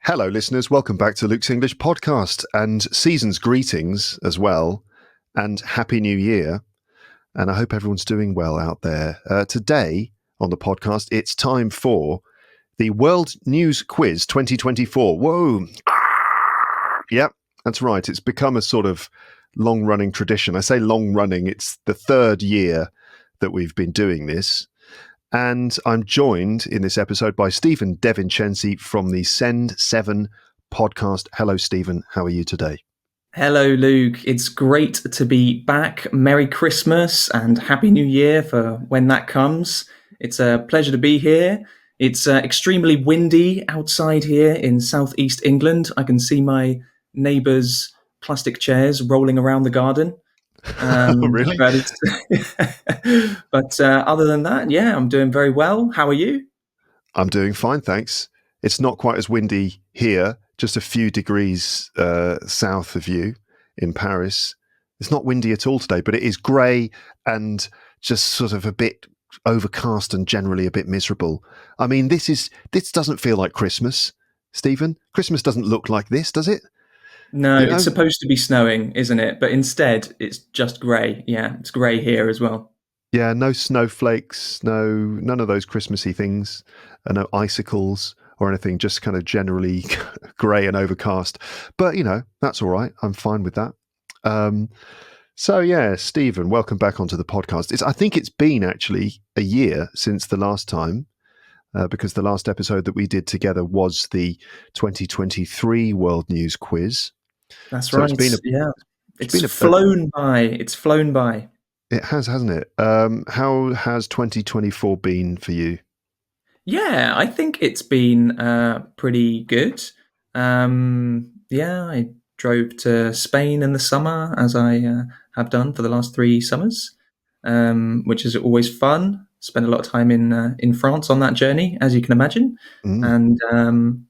Hello, listeners. Welcome back to Luke's English Podcast, and season's greetings as well, and Happy New Year. And I hope everyone's doing well out there. Today on the podcast, it's time for the World News Quiz 2024. Whoa. Yep, that's right. It's become a sort of long-running tradition. I say long-running. It's the third year that we've been doing this. And I'm joined in this episode by Stephen Devincenzi from the SEND7 Podcast. Hello, Stephen. How are you today? Hello, Luke. It's great to be back. Merry Christmas and Happy New Year for when that comes. It's a pleasure to be here. It's extremely windy outside here in southeast England. I can see my neighbours' plastic chairs rolling around the garden. Really? But other than that, yeah, I'm doing very well. How are you? I'm doing fine, thanks. It's not quite as windy here, just a few degrees south of you in Paris. It's not windy at all today, but it is grey and just sort of a bit overcast and generally a bit miserable. I mean, this doesn't feel like Christmas, Stephen. Christmas doesn't look like this, does it? No, it's supposed to be snowing, isn't it? But instead, it's just grey. Yeah, it's grey here as well. Yeah, no snowflakes, none of those Christmassy things, no icicles or anything, just kind of generally grey and overcast. But, that's all right. I'm fine with that. So, yeah, Stephen, welcome back onto the podcast. I think it's been actually a year since the last time, because the last episode that we did together was the 2023 World News Quiz. That's right. It's flown by. It's flown by. It has, hasn't it? How has 2024 been for you? Yeah, I think it's been pretty good. I drove to Spain in the summer, as I have done for the last 3 summers, which is always fun. Spent a lot of time in France on that journey, as you can imagine, and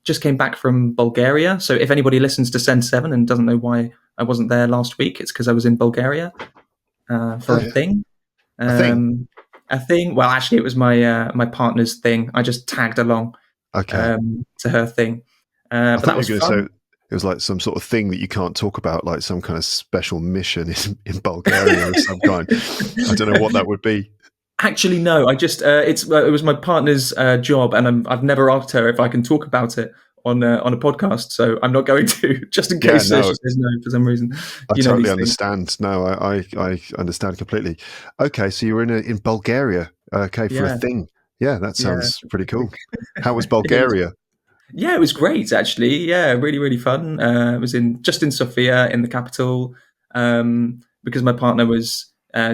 just came back from Bulgaria. So if anybody listens to SEND7 and doesn't know why I wasn't there last week, it's because I was in Bulgaria for a thing. A thing. Well, actually, it was my partner's thing. I just tagged along to her thing. But that was fun. So it was like some sort of thing that you can't talk about, like some kind of special mission in Bulgaria of some kind. I don't know what that would be. Actually, no. I just it was my partner's job, and I've never asked her if I can talk about it on a podcast, so I'm not going to, just in case she says no for some reason. I totally understand. No, I understand completely. Okay, so you were in Bulgaria, for a thing. Yeah, that sounds pretty cool. How was Bulgaria? Yeah, it was great, actually. Yeah, really, really fun. It was just in Sofia, in the capital, because my partner was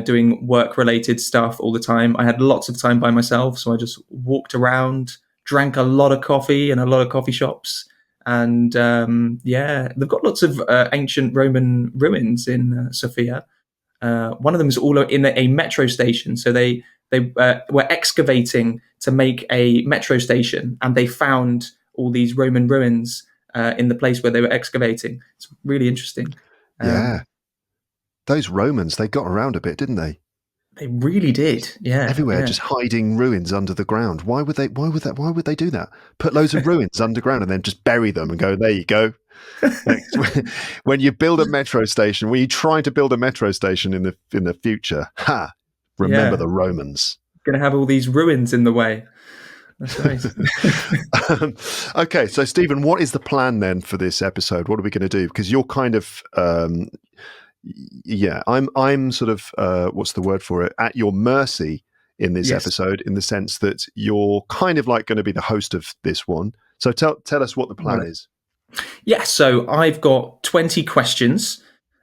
doing work-related stuff all the time. I had lots of time by myself, so I just walked around, drank a lot of coffee in a lot of coffee shops. And they've got lots of ancient Roman ruins in Sofia. One of them is all in a metro station. So they were excavating to make a metro station, and they found all these Roman ruins in the place where they were excavating. It's really interesting. Yeah. Those Romans, they got around a bit, didn't they? They really did. Yeah. Everywhere, just hiding ruins under the ground. Why would they do that? Put loads of ruins underground and then just bury them and go, there you go. When you build a metro station, when you try to build a metro station in the future, remember the Romans. Going to have all these ruins in the way. That's right. Okay, so Stephen, what is the plan then for this episode? What are we going to do? Because you're kind of I'm sort of what's the word for it? At your mercy in this episode, in the sense that you're kind of like going to be the host of this one. So tell us what the plan is. Yeah, so I've got 20 questions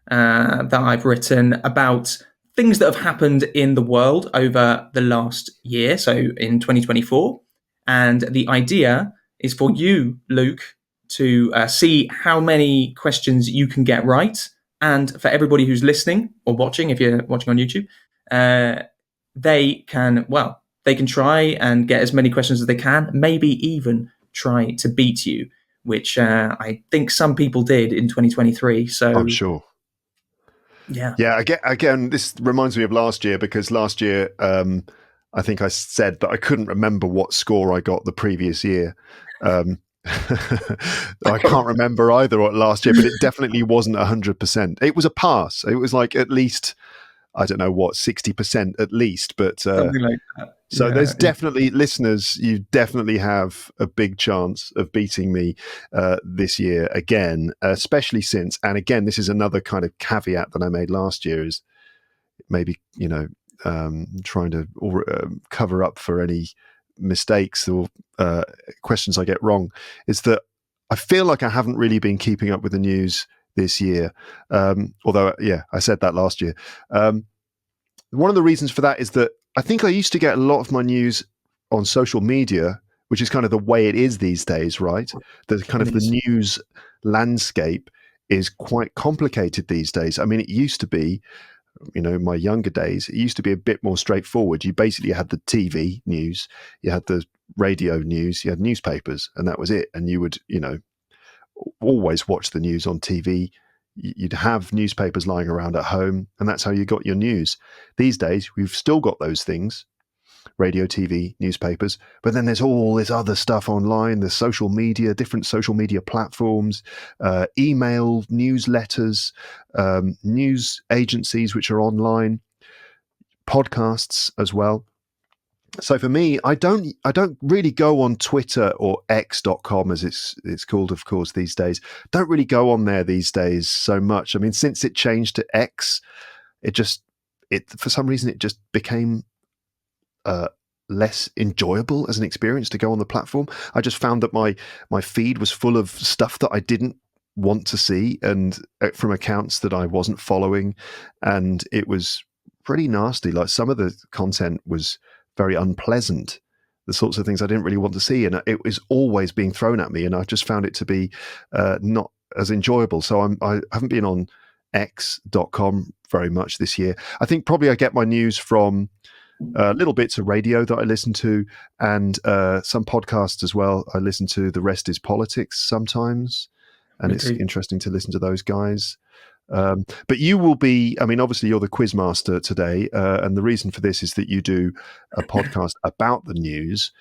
that I've written about things that have happened in the world over the last year, so in 2024. And the idea is for you, Luke, to see how many questions you can get right. And for everybody who's listening or watching, if you're watching on YouTube, they can try and get as many questions as they can, maybe even try to beat you, which I think some people did in 2023. So I'm sure. Yeah. Again, this reminds me of last year, because last year I think I said that I couldn't remember what score I got the previous year. I can't remember either what last year, but it definitely wasn't 100%. It was a pass. It was like at least, I don't know what, 60% at least. But Something like that. so there's Yeah. definitely, listeners, you definitely have a big chance of beating me this year again, especially since, and again, this is another kind of caveat that I made last year, is maybe, trying to cover up for any mistakes or questions I get wrong, is that I feel like I haven't really been keeping up with the news this year. Although, yeah, I said that last year. One of the reasons for that is that I think I used to get a lot of my news on social media, which is kind of the way it is these days, right? The kind of the news landscape is quite complicated these days. I mean, it used to be, my younger days, it used to be a bit more straightforward. You basically had the TV news, you had the radio news, you had newspapers, and that was it. And you would, always watch the news on TV. You'd have newspapers lying around at home, and that's how you got your news. These days, we've still got those things, radio, TV, newspapers, but then there's all this other stuff online, there's social media, different social media platforms, email, newsletters, news agencies which are online, podcasts as well. So for me, I don't really go on Twitter or X.com, as it's called, of course, these days. Don't really go on there these days so much. I mean, since it changed to X, it for some reason it just became less enjoyable as an experience to go on the platform. I just found that my feed was full of stuff that I didn't want to see, and from accounts that I wasn't following, and it was pretty nasty. Like, some of the content was very unpleasant, the sorts of things I didn't really want to see, and it was always being thrown at me, and I just found it to be not as enjoyable. So I haven't been on X.com very much this year. I think probably I get my news from little bits of radio that I listen to, and some podcasts as well. I listen to The Rest is Politics sometimes, and it's interesting to listen to those guys. But you will be, I mean, obviously you're the quizmaster today, and the reason for this is that you do a podcast about the news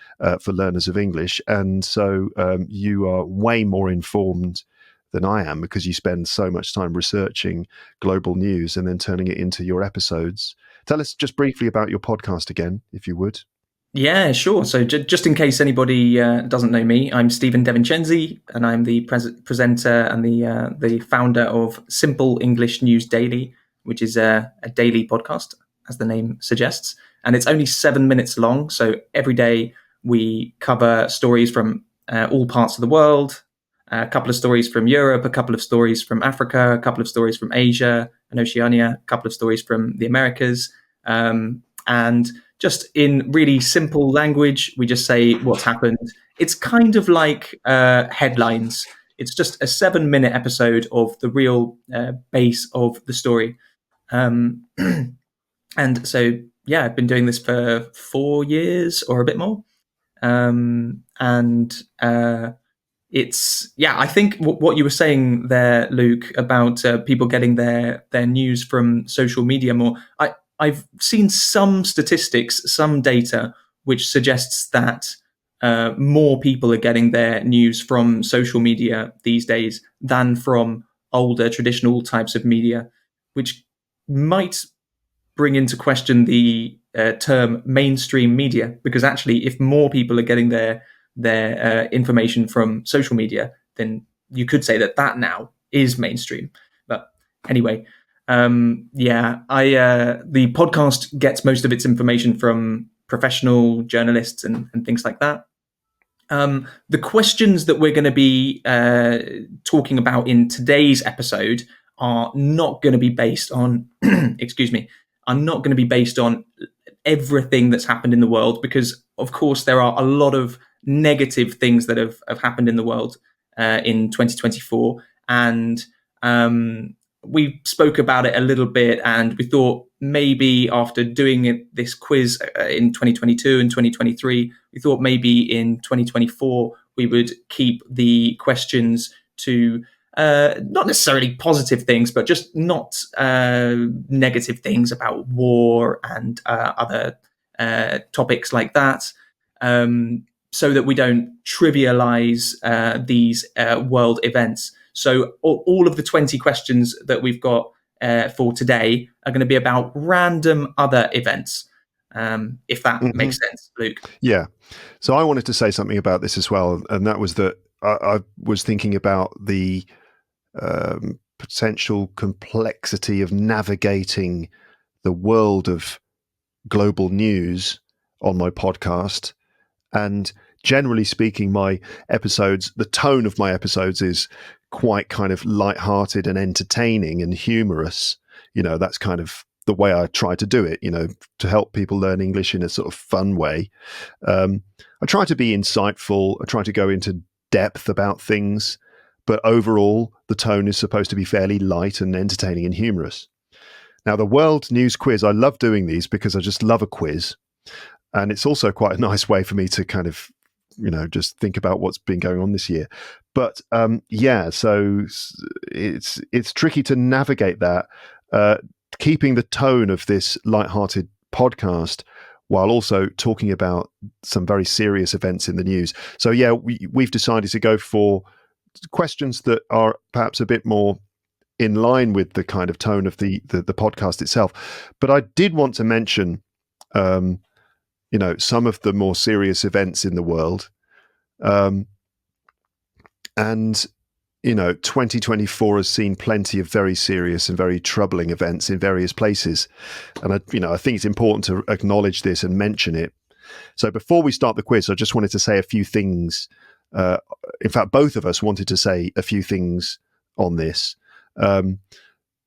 for learners of English, and so you are way more informed than I am, because you spend so much time researching global news and then turning it into your episodes. Tell us just briefly about your podcast again, if you would. Yeah, sure. So just in case anybody doesn't know me, I'm Stephen Devincenzi, and I'm the presenter and the founder of Simple English News Daily, which is a daily podcast, as the name suggests. And it's only 7 minutes long. So every day we cover stories from all parts of the world, a couple of stories from Europe, a couple of stories from Africa, a couple of stories from Asia and Oceania, a couple of stories from the Americas. And just in really simple language, we just say what's happened. It's kind of like headlines. It's just a 7-minute episode of the real base of the story. And so, yeah, I've been doing this for 4 years or a bit more. It's, yeah, I think what you were saying there, Luke, about people getting their news from social media more. I've seen some statistics, some data, which suggests that more people are getting their news from social media these days than from older traditional types of media, which might bring into question the term mainstream media, because actually, if more people are getting their information from social media, then you could say that now is mainstream. But anyway, the podcast gets most of its information from professional journalists and things like that. The questions that we're going to be talking about in today's episode are not going to be based on, excuse me, are not going to be based on everything that's happened in the world, because, of course, there are a lot of negative things that have happened in the world in 2024. And we spoke about it a little bit, and we thought maybe after doing this quiz in 2022 and 2023, we thought maybe in 2024 we would keep the questions to not necessarily positive things, but just not negative things about war and other topics like that. so that we don't trivialize these world events. So all of the 20 questions that we've got for today are going to be about random other events, if that makes sense, Luke. Yeah. So I wanted to say something about this as well, and that was that I was thinking about the potential complexity of navigating the world of global news on my podcast. And generally speaking, my episodes, the tone of my episodes is quite kind of lighthearted and entertaining and humorous. That's kind of the way I try to do it, to help people learn English in a sort of fun way. I try to be insightful. I try to go into depth about things. But overall, the tone is supposed to be fairly light and entertaining and humorous. Now, the World News Quiz, I love doing these because I just love a quiz. And it's also quite a nice way for me to kind of, just think about what's been going on this year. But so it's tricky to navigate that, keeping the tone of this lighthearted podcast while also talking about some very serious events in the news. So we've decided to go for questions that are perhaps a bit more in line with the kind of tone of the podcast itself. But I did want to mention, some of the more serious events in the world. And 2024 has seen plenty of very serious and very troubling events in various places. And I think it's important to acknowledge this and mention it. So before we start the quiz, I just wanted to say a few things. In fact, both of us wanted to say a few things on this.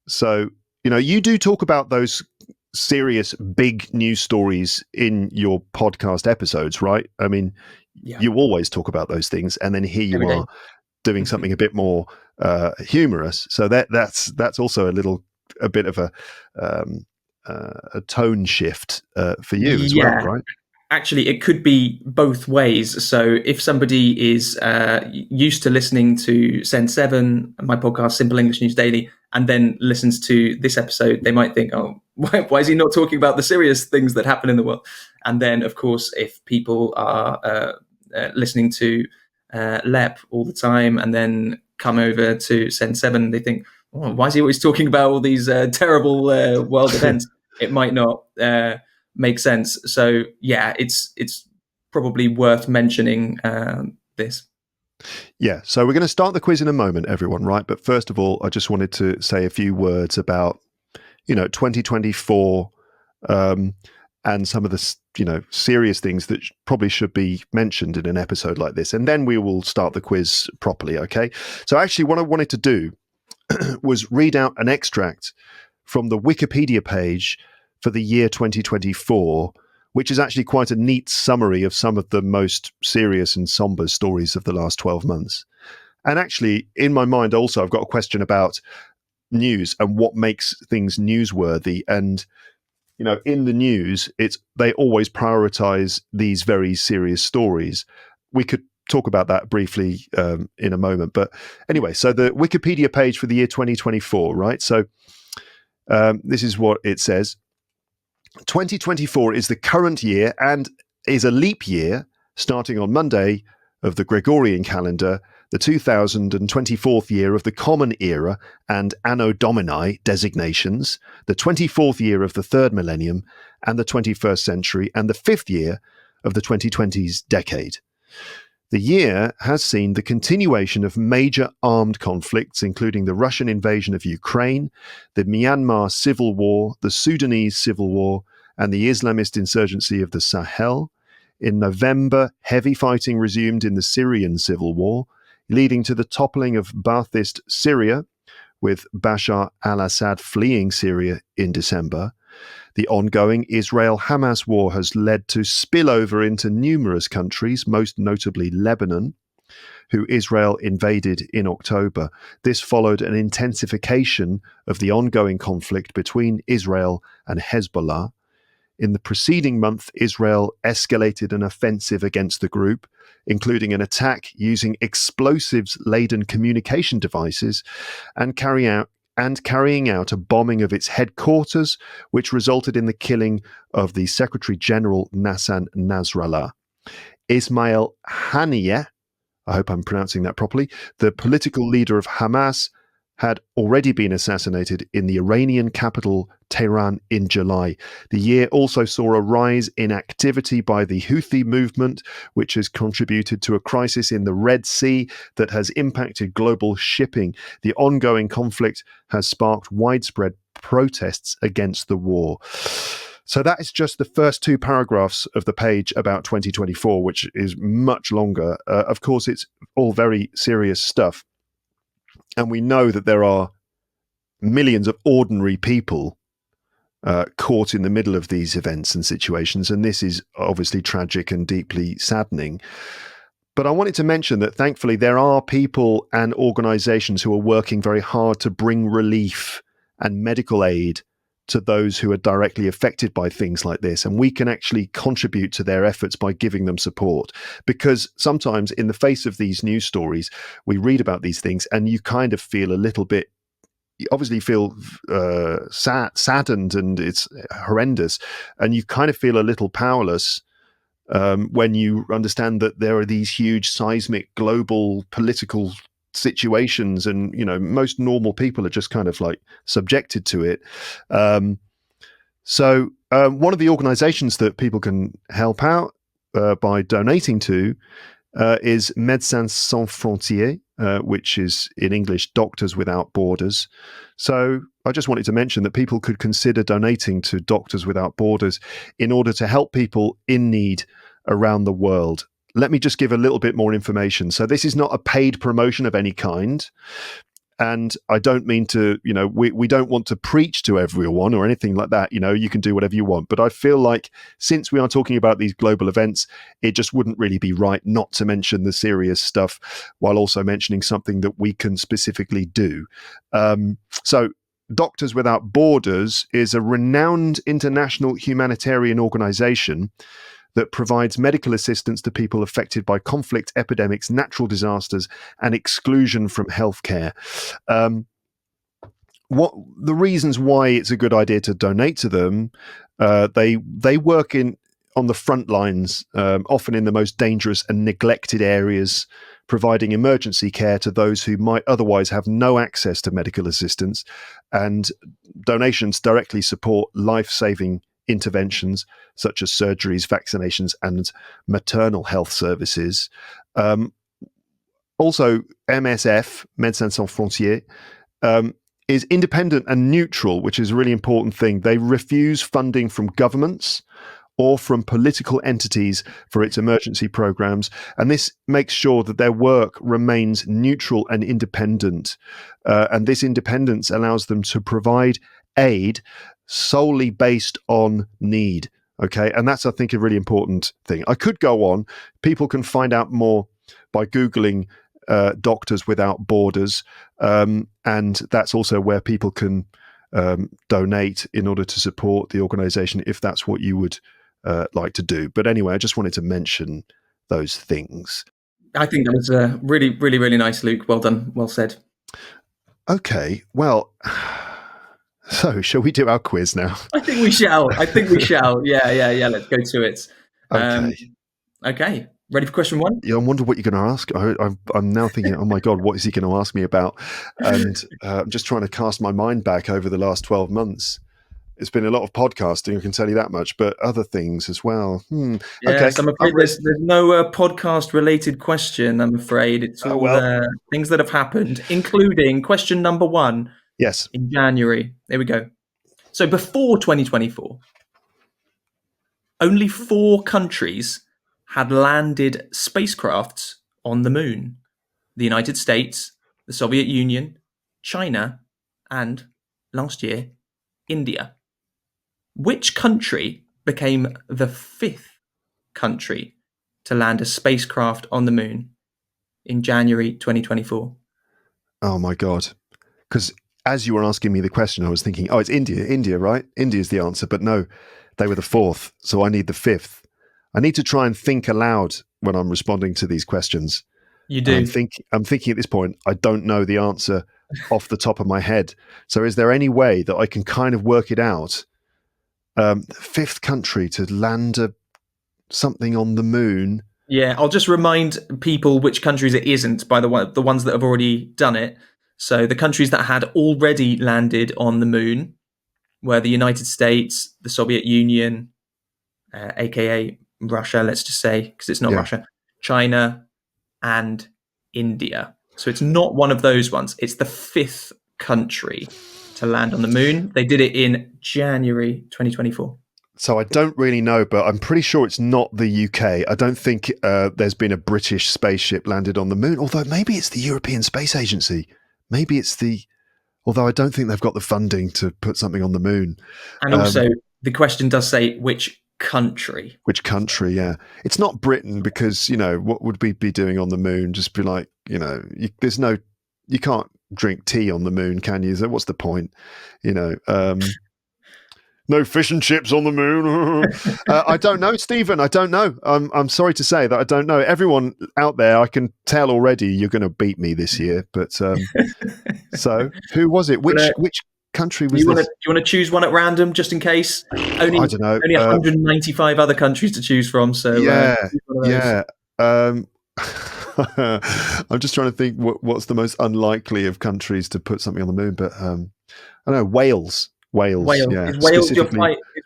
So, you do talk about those serious big news stories in your podcast episodes, right? I mean, you always talk about those things, and then here you are doing something a bit more humorous. So that's also a bit of a tone shift for you as well, right? Actually, it could be both ways. So if somebody is used to listening to SEND7, my podcast, Simple English News Daily, and then listens to this episode, they might think, oh, why is he not talking about the serious things that happen in the world? And then, of course, if people are listening to LEP all the time and then come over to SEND7, they think, oh, why is he always talking about all these terrible world events? It might not make sense. So it's probably worth mentioning this. Yeah, so we're going to start the quiz in a moment, everyone, right? But first of all, I just wanted to say a few words about 2024 and some of the serious things that probably should be mentioned in an episode like this, and then we will start the quiz properly. Okay, so actually what I wanted to do was read out an extract from the Wikipedia page for the year 2024, which is actually quite a neat summary of some of the most serious and somber stories of the last 12 months. And actually, in my mind also, I've got a question about news and what makes things newsworthy. And, in the news, they always prioritize these very serious stories. We could talk about that briefly in a moment. But anyway, so the Wikipedia page for the year 2024, right? So this is what it says. 2024 is the current year and is a leap year starting on Monday of the Gregorian calendar, the 2024th year of the Common Era and Anno Domini designations, the 24th year of the third millennium and the 21st century, and the 5th year of the 2020s decade. The year has seen the continuation of major armed conflicts, including the Russian invasion of Ukraine, the Myanmar civil war, the Sudanese civil war, and the Islamist insurgency of the Sahel. In November, heavy fighting resumed in the Syrian civil war, leading to the toppling of Ba'athist Syria, with Bashar al-Assad fleeing Syria in December. The ongoing Israel-Hamas war has led to spillover into numerous countries, most notably Lebanon, who Israel invaded in October. This followed an intensification of the ongoing conflict between Israel and Hezbollah. In the preceding month, Israel escalated an offensive against the group, including an attack using explosives-laden communication devices and carrying out a bombing of its headquarters, which resulted in the killing of the Secretary General Nassan Nasrallah. Ismail Haniyeh, I hope I'm pronouncing that properly, the political leader of Hamas, had already been assassinated in the Iranian capital Tehran in July. The year also saw a rise in activity by the Houthi movement, which has contributed to a crisis in the Red Sea that has impacted global shipping. The ongoing conflict has sparked widespread protests against the war. So that is just the first two paragraphs of the page about 2024, which is much longer. Of course, it's all very serious stuff. And we know that there are millions of ordinary people caught in the middle of these events and situations. And this is obviously tragic and deeply saddening. But I wanted to mention that thankfully there are people and organizations who are working very hard to bring relief and medical aid to those who are directly affected by things like this. And we can actually contribute to their efforts by giving them support. Because sometimes in the face of these news stories, we read about these things and you kind of feel a little bit, you obviously feel saddened and it's horrendous. And you kind of feel a little powerless when you understand that there are these huge seismic global political situations, and most normal people are just kind of like subjected to it. So one of the organizations that people can help out by donating to is Médecins Sans Frontières, which is in English Doctors Without Borders. So I just wanted to mention that people could consider donating to Doctors Without Borders in order to help people in need around the world. Let me just give a little bit more information. So this is not a paid promotion of any kind. And I don't mean to, we don't want to preach to everyone or anything like that. You can do whatever you want. But I feel like since we are talking about these global events, it just wouldn't really be right not to mention the serious stuff while also mentioning something that we can specifically do. So Doctors Without Borders is a renowned international humanitarian organization that provides medical assistance to people affected by conflict, epidemics, natural disasters, and exclusion from healthcare. What the reasons why it's a good idea to donate to them? They work on the front lines, often in the most dangerous and neglected areas, providing emergency care to those who might otherwise have no access to medical assistance. And donations directly support life-saving interventions such as surgeries, vaccinations, and maternal health services. Also, MSF, Médecins Sans Frontières, is independent and neutral, which is a really important thing. They refuse funding from governments or from political entities for its emergency programs. And this makes sure that their work remains neutral and independent. And this independence allows them to provide aid solely based on need. Okay. And that's, I think, a really important thing. I could go on. People can find out more by Googling Doctors Without Borders. And that's also where people can donate in order to support the organization if that's what you would like to do. But anyway, I just wanted to mention those things. I think that was really, really, really nice, Luke. Well done. Well said. Okay. Well, so shall we do our quiz now? I think we shall. Yeah. Let's go to it. Okay. Ready for question one? Yeah, I wonder what you're going to ask. I'm now thinking, oh my God, what is he going to ask me about? And I'm just trying to cast my mind back over the last 12 months. It's been a lot of podcasting, I can tell you that much, but other things as well. Yes, okay. I'm afraid there's no podcast-related question, I'm afraid. It's all things that have happened, including question number one. Yes. In January. There we go. So before 2024, only 4 countries had landed spacecrafts on the moon: the United States, the Soviet Union, China, and, last year, India. Which country became the 5th country to land a spacecraft on the moon in January 2024? Oh my God. Because as you were asking me the question, I was thinking, oh, it's India, right? India is the answer. But no, they were the 4th. So I need the 5th. I need to try and think aloud when I'm responding to these questions. You do. I'm thinking at this point, I don't know the answer off the top of my head. So is there any way that I can kind of work it out? The 5th country to land something on the moon. Yeah, I'll just remind people which countries it isn't by the ones that have already done it. So the countries that had already landed on the moon were the United States, the Soviet Union, aka Russia, let's just say, because it's not Yeah. Russia, China, and India. So it's not one of those ones. It's the fifth country to land on the moon. They did it in January 2024. So I don't really know, but I'm pretty sure it's not the UK. I don't think there's been a British spaceship landed on the moon, although maybe it's the European Space Agency. Maybe it's although I don't think they've got the funding to put something on the moon. And also, the question does say which country. Which country, yeah. It's not Britain because, what would we be doing on the moon? Just be like, you can't drink tea on the moon, can you? So what's the point? No fish and chips on the moon. I don't know, Stephen. I don't know. I'm sorry to say that I don't know. Everyone out there, I can tell already you're going to beat me this year. But so who was it? Which country was this? You want to choose one at random just in case? I don't know. Only 195 other countries to choose from. So yeah. I'm just trying to think what's the most unlikely of countries to put something on the moon. But I don't know, Wales. Yeah. Is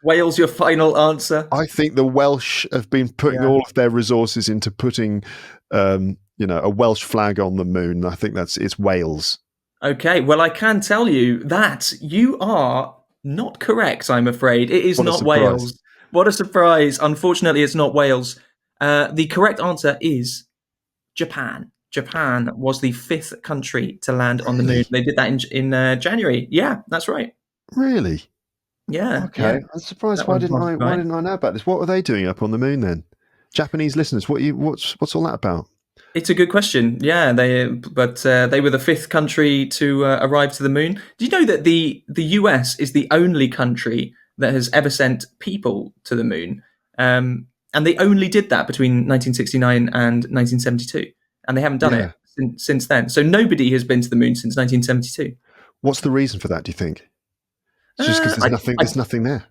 Wales your final answer? I think the Welsh have been putting all of their resources into putting, a Welsh flag on the moon. I think it's Wales. Okay, well, I can tell you that you are not correct, I'm afraid. It is not Wales. What a surprise. Unfortunately, it's not Wales. The correct answer is Japan. Japan was the fifth country to land on the moon. They did that in January. Yeah, that's right. Really? Yeah. Okay. Yeah. I'm surprised. Why didn't I know about this? What were they doing up on the moon then? Japanese listeners, what's all that about? It's a good question. Yeah, they were the fifth country to arrive to the moon. Do you know that the US is the only country that has ever sent people to the moon? And they only did that between 1969 and 1972, and they haven't done it since then. So nobody has been to the moon since 1972. What's the reason for that, do you think? It's just because there's nothing there.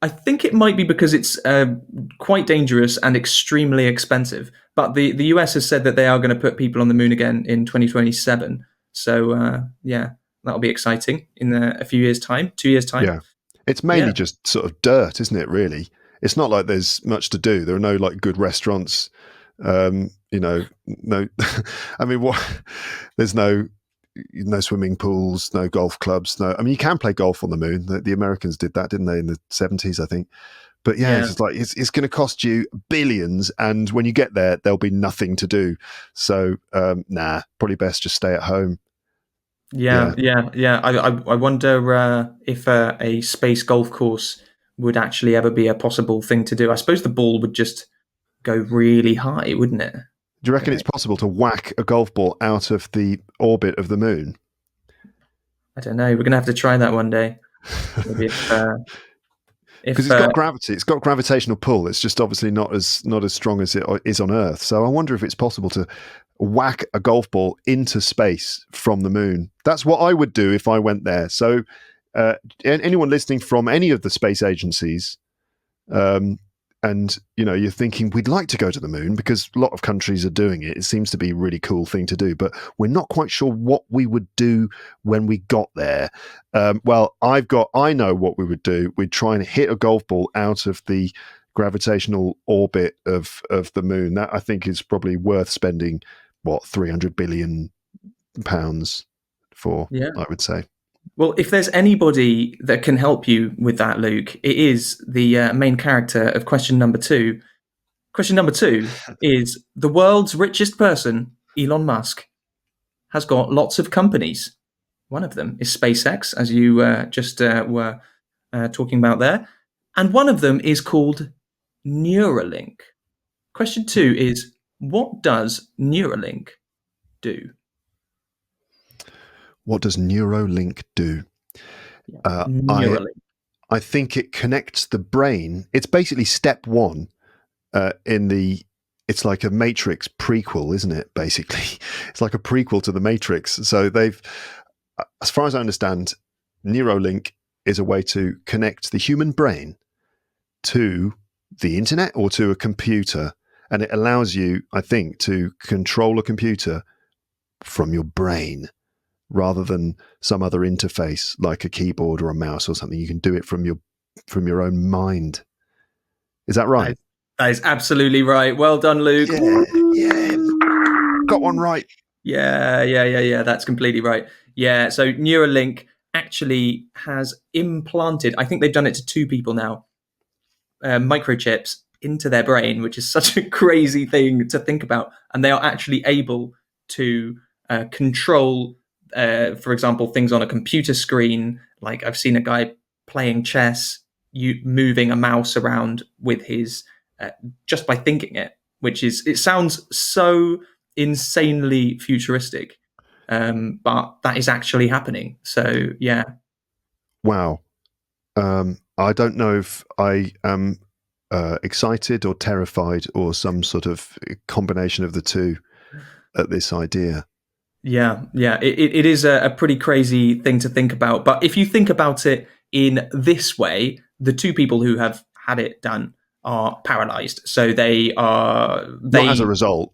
I think it might be because it's quite dangerous and extremely expensive. But the US has said that they are going to put people on the moon again in 2027. So, that'll be exciting in a few years' time, 2 years' time. Yeah. It's mainly just sort of dirt, isn't it, really? It's not like there's much to do. There are no good restaurants, no, I mean, there's no swimming pools, no golf clubs. You can play golf on the moon. The Americans did that, didn't they, in the 70s, I think. But it's like it's going to cost you billions, and when you get there, there'll be nothing to do. So, probably best just stay at home. Yeah. I wonder if a space golf course would actually ever be a possible thing to do. I suppose the ball would just go really high, wouldn't it? Do you reckon it's possible to whack a golf ball out of the orbit of the moon? I don't know. We're going to have to try that one day. Maybe because it's got gravity. It's got gravitational pull. It's just obviously not as strong as it is on Earth. So I wonder if it's possible to whack a golf ball into space from the moon. That's what I would do if I went there. So anyone listening from any of the space agencies, and you're thinking we'd like to go to the moon because a lot of countries are doing it. It seems to be a really cool thing to do, but we're not quite sure what we would do when we got there. Well, I know what we would do. We'd try and hit a golf ball out of the gravitational orbit of the moon. That I think is probably worth spending £300 billion for. Yeah. I would say. Well, if there's anybody that can help you with that, Luke, it is the main character of question number 2. Question number 2 is the world's richest person, Elon Musk, has got lots of companies. One of them is SpaceX, as you just were talking about there. And one of them is called Neuralink. Question 2 is, what does Neuralink do? What does Neuralink do? Neuralink. I think it connects the brain. It's basically step 1 it's like a Matrix prequel, isn't it? Basically, it's like a prequel to the Matrix. So they've, as far as I understand, Neuralink is a way to connect the human brain to the internet or to a computer and it allows you, I think, to control a computer from your brain rather than some other interface like a keyboard or a mouse or something. You can do it from your own mind. Is that right? That is absolutely right. Well done, Luke. Yeah. Got one right. Yeah. That's completely right. Yeah. So Neuralink actually has implanted, I think they've done it to 2 people now, microchips into their brain, which is such a crazy thing to think about. And they are actually able to control, for example, things on a computer screen. Like I've seen a guy playing chess, moving a mouse around with his, just by thinking it, it sounds so insanely futuristic. But that is actually happening. So, yeah. Wow. I don't know if I am excited or terrified or some sort of combination of the two at this idea. Yeah. It is a pretty crazy thing to think about. But if you think about it in this way, the 2 people who have had it done are paralyzed. So Not as a result.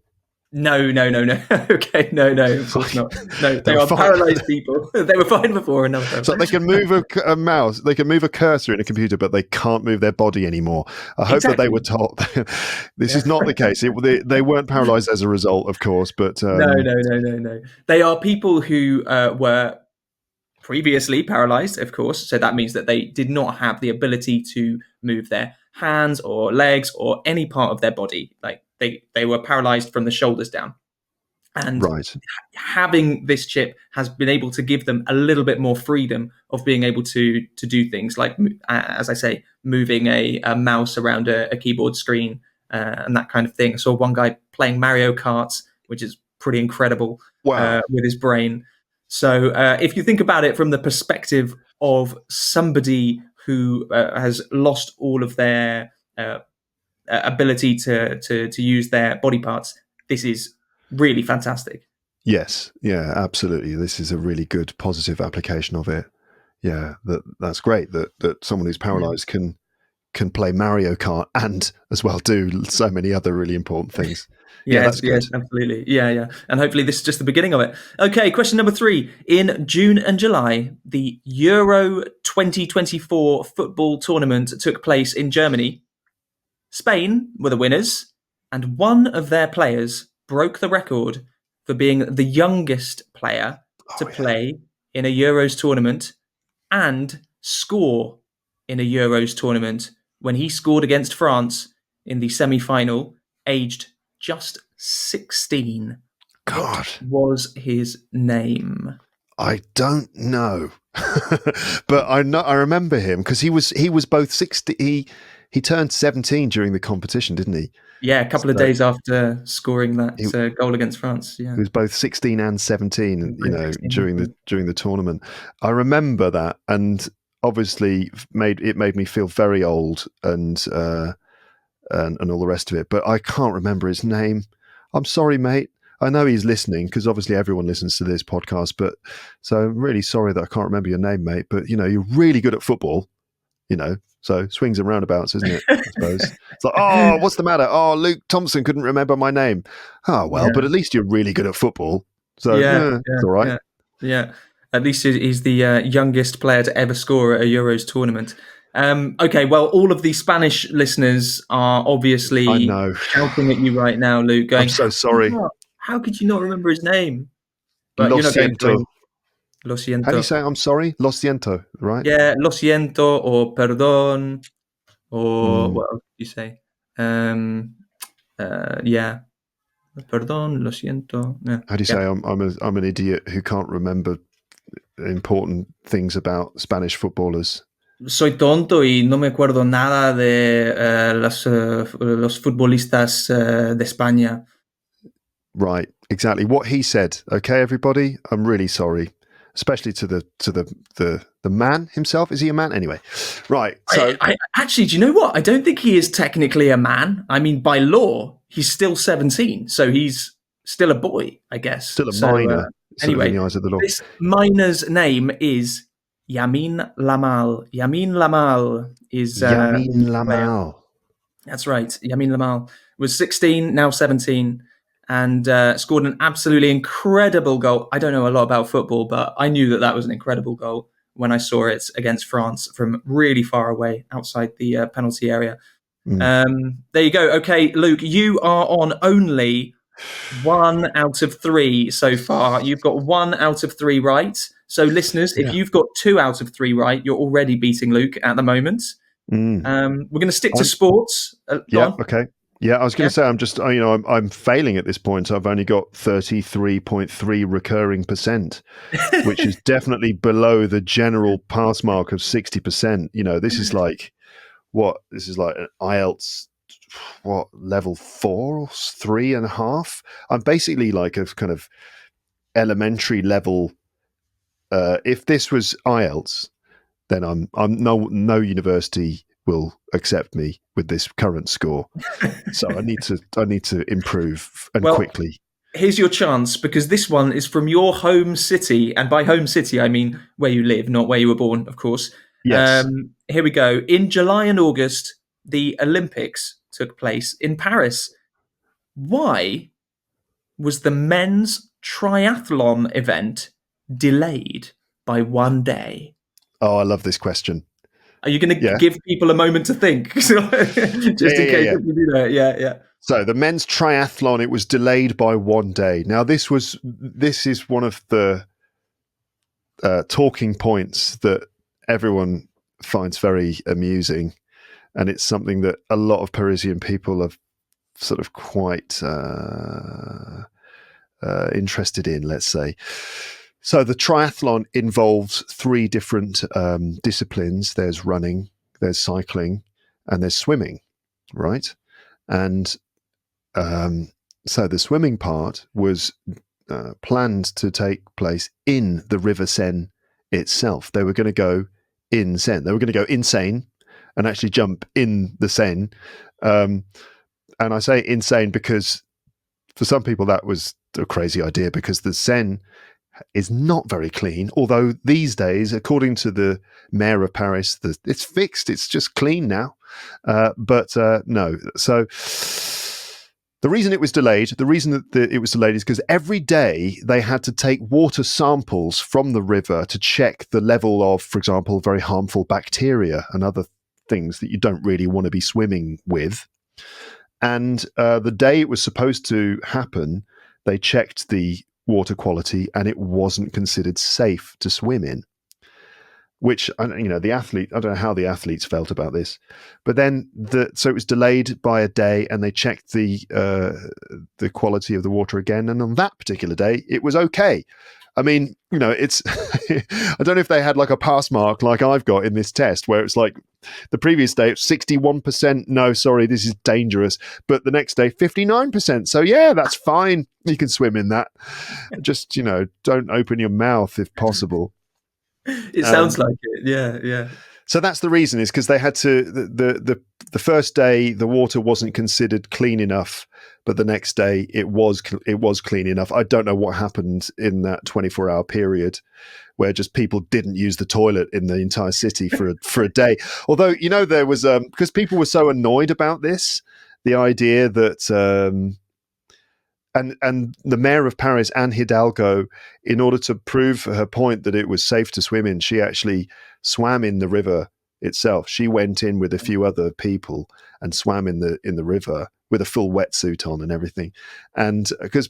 No. Okay, no, of course not. No, they are paralyzed people. They were fine before. So they can move a mouse, they can move a cursor in a computer, but they can't move their body anymore. I hope that they were told. This is not the case. They weren't paralyzed as a result, of course, but no. They are people who were previously paralyzed, of course. So that means that they did not have the ability to move their hands or legs or any part of their body. Like they were paralyzed from the shoulders down. And having this chip has been able to give them a little bit more freedom of being able to do things like, as I say, moving a mouse around a keyboard screen and that kind of thing. I saw one guy playing Mario Kart, which is pretty incredible. Wow. With his brain. So if you think about it from the perspective of somebody who has lost all of their ability to use their body parts, this is really fantastic. Yes, yeah, absolutely. This is a really good positive application of it. Yeah, that's great that someone who's paralyzed can play Mario Kart and as well do so many other really important things. Yes, absolutely. Yeah. And hopefully this is just the beginning of it. Okay, question number 3. In June and July, the Euro 2024 football tournament took place in Germany. Spain were the winners, and one of their players broke the record for being the youngest player to play in a Euros tournament and score in a Euros tournament when he scored against France in the semi-final, aged just 16. God. What was his name? I don't know. But I remember him because he was both 60. He turned 17 during the competition, didn't he? Yeah, a couple of days after scoring that goal against France. Yeah, he was both 16 and 17. During the tournament. I remember that, and obviously made me feel very old and all the rest of it. But I can't remember his name. I'm sorry, mate. I know he's listening because obviously everyone listens to this podcast. But so I'm really sorry that I can't remember your name, mate. But you're really good at football. So swings and roundabouts, isn't it? I suppose. It's like, oh, what's the matter? Oh, Luke Thompson couldn't remember my name. Oh, well, but at least you're really good at football. So it's all right. Yeah. At least he's the youngest player to ever score at a Euros tournament. Okay, well, all of the Spanish listeners are obviously shouting at you right now, Luke, going, I'm so sorry. How could you not remember his name? But Lo siento. Lo siento. How do you say I'm sorry? Lo siento, right? Yeah, lo siento or perdón or what else do you say? Yeah. Perdón, lo siento. Yeah. How do you say I'm an idiot who can't remember important things about Spanish footballers? Soy tonto y no me acuerdo nada de los futbolistas de España. Right, exactly what he said. Okay, everybody, I'm really sorry, especially to the man himself. Is he a man anyway? Right. So I actually, do you know what? I don't think he is technically a man. I mean, by law, he's still 17, so he's still a boy, I guess. Still a minor. Anyway, in the eyes of the law. This minor's name is Yamin Lamal. Yamin Lamal is Yamin Lamal. That's right. Yamin Lamal was 16, now 17, and scored an absolutely incredible goal. I don't know a lot about football, but I knew that that was an incredible goal when I saw it against France from really far away outside the penalty area. Mm. There you go. Okay, Luke, you are on only 1 out of 3 so far. You've got 1 out of 3 right. So, listeners, if Yeah. you've got 2 out of 3 right, you're already beating Luke at the moment. Mm. We're going to stick to I'm, sports. Go yeah. on. Okay. Yeah, I was going Yeah. to say I'm failing at this point. I've only got 33.3 recurring percent, which is definitely below the general pass mark of 60%. This is like what? This is like an IELTS, what, level 4 or 3.5? I'm basically like a kind of elementary level. If this was IELTS, then I'm no university will accept me with this current score. So I need to improve and Well, quickly. here's your chance, because this one is from your home city. And by home city, I mean where you live, not where you were born, of course. Yes. Here we go. In July and August, the Olympics took place in Paris. Why was the men's triathlon event delayed by 1 day? Oh, I love this question. Are you going to Yeah. give people a moment to think? Just in case Yeah. you do that. Yeah. So the men's triathlon, it was delayed by 1 day. Now this is one of the talking points that everyone finds very amusing, and it's something that a lot of Parisian people are sort of quite interested in, let's say. So the triathlon involves 3 different disciplines. There's running, there's cycling, and there's swimming, right? And so the swimming part was planned to take place in the River Seine itself. They were going to go in Seine. They were going to go insane and actually jump in the Seine. And I say insane because for some people that was a crazy idea, because the Seine is not very clean. Although these days, according to the mayor of Paris, it's fixed. It's just clean now. But no. So the reason it was delayed, is because every day they had to take water samples from the river to check the level of, for example, very harmful bacteria and other things that you don't really want to be swimming with. And the day it was supposed to happen, they checked the water quality and it wasn't considered safe to swim in. Which, the athlete, I don't know how the athletes felt about this, but then so it was delayed by a day, and they checked the quality of the water again, and on that particular day, it was okay. I mean, it's I don't know if they had like a pass mark like I've got in this test, where it's like the previous day it's 61%. No, sorry, this is dangerous. But the next day, 59%. So yeah, that's fine. You can swim in that. Just don't open your mouth if possible. It sounds like it. Yeah. So that's the reason, is because they had to, the first day the water wasn't considered clean enough, but the next day it was clean enough. I don't know what happened in that 24-hour period where just people didn't use the toilet in the entire city for a day. Although, there was, because people were so annoyed about this, the idea that, and the mayor of Paris, Anne Hidalgo, in order to prove her point that it was safe to swim in, she actually swam in the river itself. She went in with a few other people and swam in the river with a full wetsuit on and everything. And because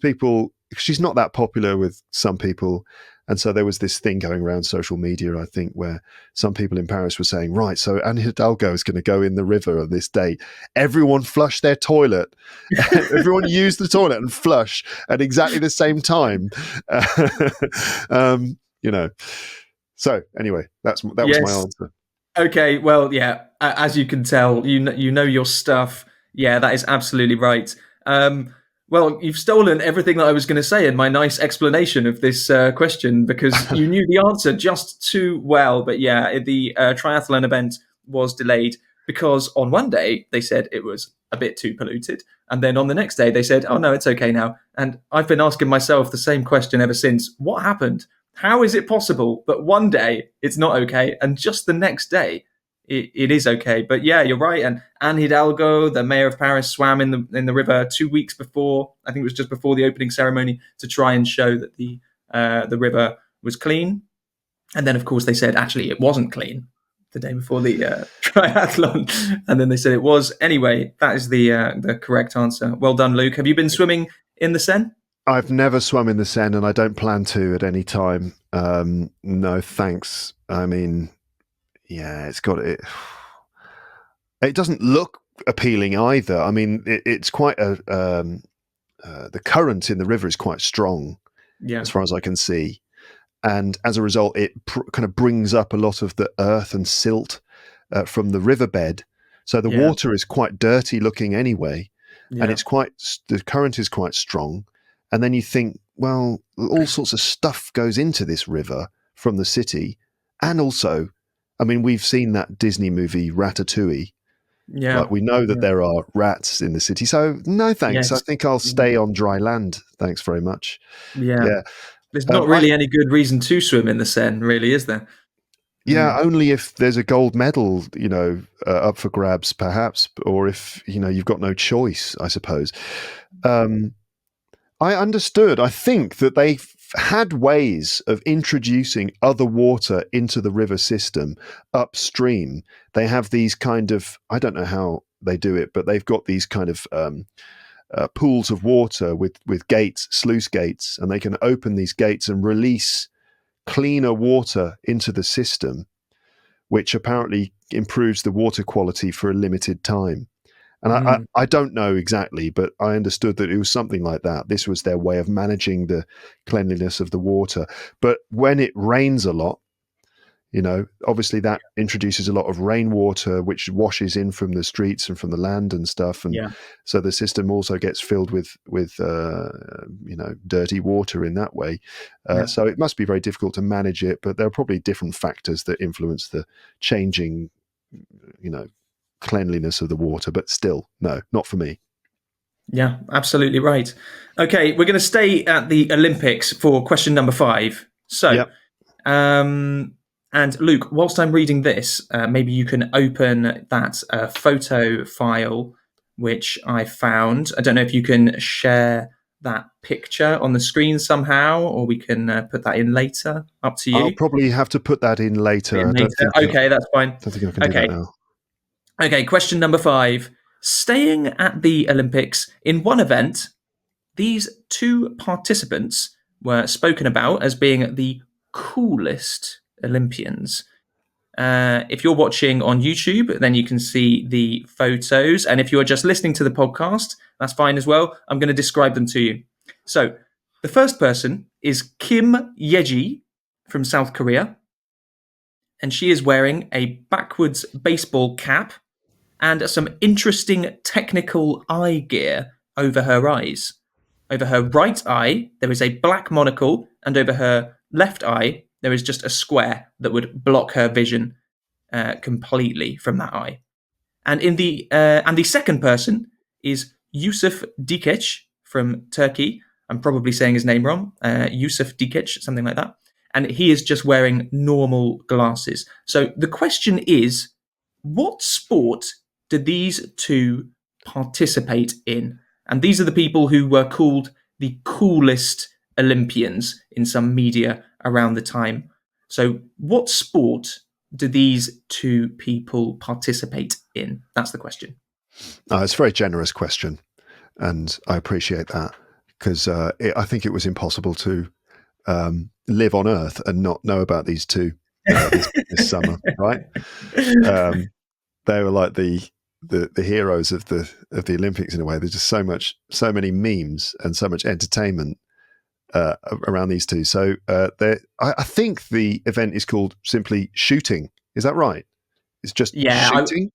she's not that popular with some people. And so there was this thing going around social media, I think, where some people in Paris were saying, right, so Anne Hidalgo is going to go in the river on this day. Everyone flush their toilet. Everyone use the toilet and flush at exactly the same time. So anyway, that was my answer. Okay, well, yeah, as you can tell, you know your stuff. Yeah, that is absolutely right. Well, you've stolen everything that I was going to say in my nice explanation of this question, because you knew the answer just too well. But yeah, the triathlon event was delayed because on one day they said it was a bit too polluted. And then on the next day they said, oh, no, it's okay now. And I've been asking myself the same question ever since. What happened? How is it possible that one day it's not okay and just the next day it is okay. But yeah, you're right. And Anne Hidalgo, the mayor of Paris, swam in the river 2 weeks before. I think it was just before the opening ceremony to try and show that the river was clean. And then, of course, they said actually it wasn't clean the day before the triathlon, and then they said it was. Anyway, that is the correct answer. Well done, Luke. Have you been swimming in the Seine? I've never swum in the Seine, and I don't plan to at any time. No, thanks. I mean, yeah, it's got it. It doesn't look appealing either. I mean, it's quite the current in the river is quite strong, as far as I can see. And as a result, it kind of brings up a lot of the earth and silt from the riverbed. So the water is quite dirty looking anyway, and the current is quite strong. And then you think, well, all sorts of stuff goes into this river from the city. And also, I mean, we've seen that Disney movie Ratatouille. Yeah. Like, we know that there are rats in the city. So no, thanks. Yes. I think I'll stay on dry land. Thanks very much. Yeah. There's not really any good reason to swim in the Seine, really, is there? Yeah, only if there's a gold medal, up for grabs, perhaps, or if, you've got no choice, I suppose. I understood. I think that they've had ways of introducing other water into the river system upstream. They have these kind of, I don't know how they do it, but they've got these kind of pools of water with gates, sluice gates, and they can open these gates and release cleaner water into the system, which apparently improves the water quality for a limited time. And I don't know exactly, but I understood that it was something like that. This was their way of managing the cleanliness of the water. But when it rains a lot, obviously that introduces a lot of rainwater, which washes in from the streets and from the land and stuff. And so the system also gets filled with dirty water in that way. So it must be very difficult to manage it, but there are probably different factors that influence the changing, cleanliness of the water. But still, no, not for me. Yeah, absolutely right. Okay, we're going to stay at the Olympics for question number 5. So, and Luke, whilst I'm reading this, maybe you can open that photo file which I found. I don't know if you can share that picture on the screen somehow, or we can put that in later. Up to you. I'll probably have to put that in later. Okay, that's fine. I don't think I can do that now. Okay, question number 5. Staying at the Olympics, in one event, these 2 participants were spoken about as being the coolest Olympians. If you're watching on YouTube, then you can see the photos. And if you're just listening to the podcast, that's fine as well. I'm going to describe them to you. So the first person is Kim Yeji from South Korea. And she is wearing a backwards baseball cap and some interesting technical eye gear over her eyes. Over her right eye, there is a black monocle, and over her left eye, there is just a square that would block her vision completely from that eye. And the second person is Yusuf Dikec from Turkey. I'm probably saying his name wrong. Yusuf Dikec, something like that. And he is just wearing normal glasses. So the question is, what sport did these 2 participate in? And these are the people who were called the coolest Olympians in some media around the time. So what sport do these 2 people participate in? That's the question. It's a very generous question, and I appreciate that, because I think it was impossible to live on Earth and not know about these 2 this summer, right? They were like the heroes of the Olympics in a way. There's just so many memes and so much entertainment around these 2. So I think the event is called simply shooting. Is that right? It's just shooting?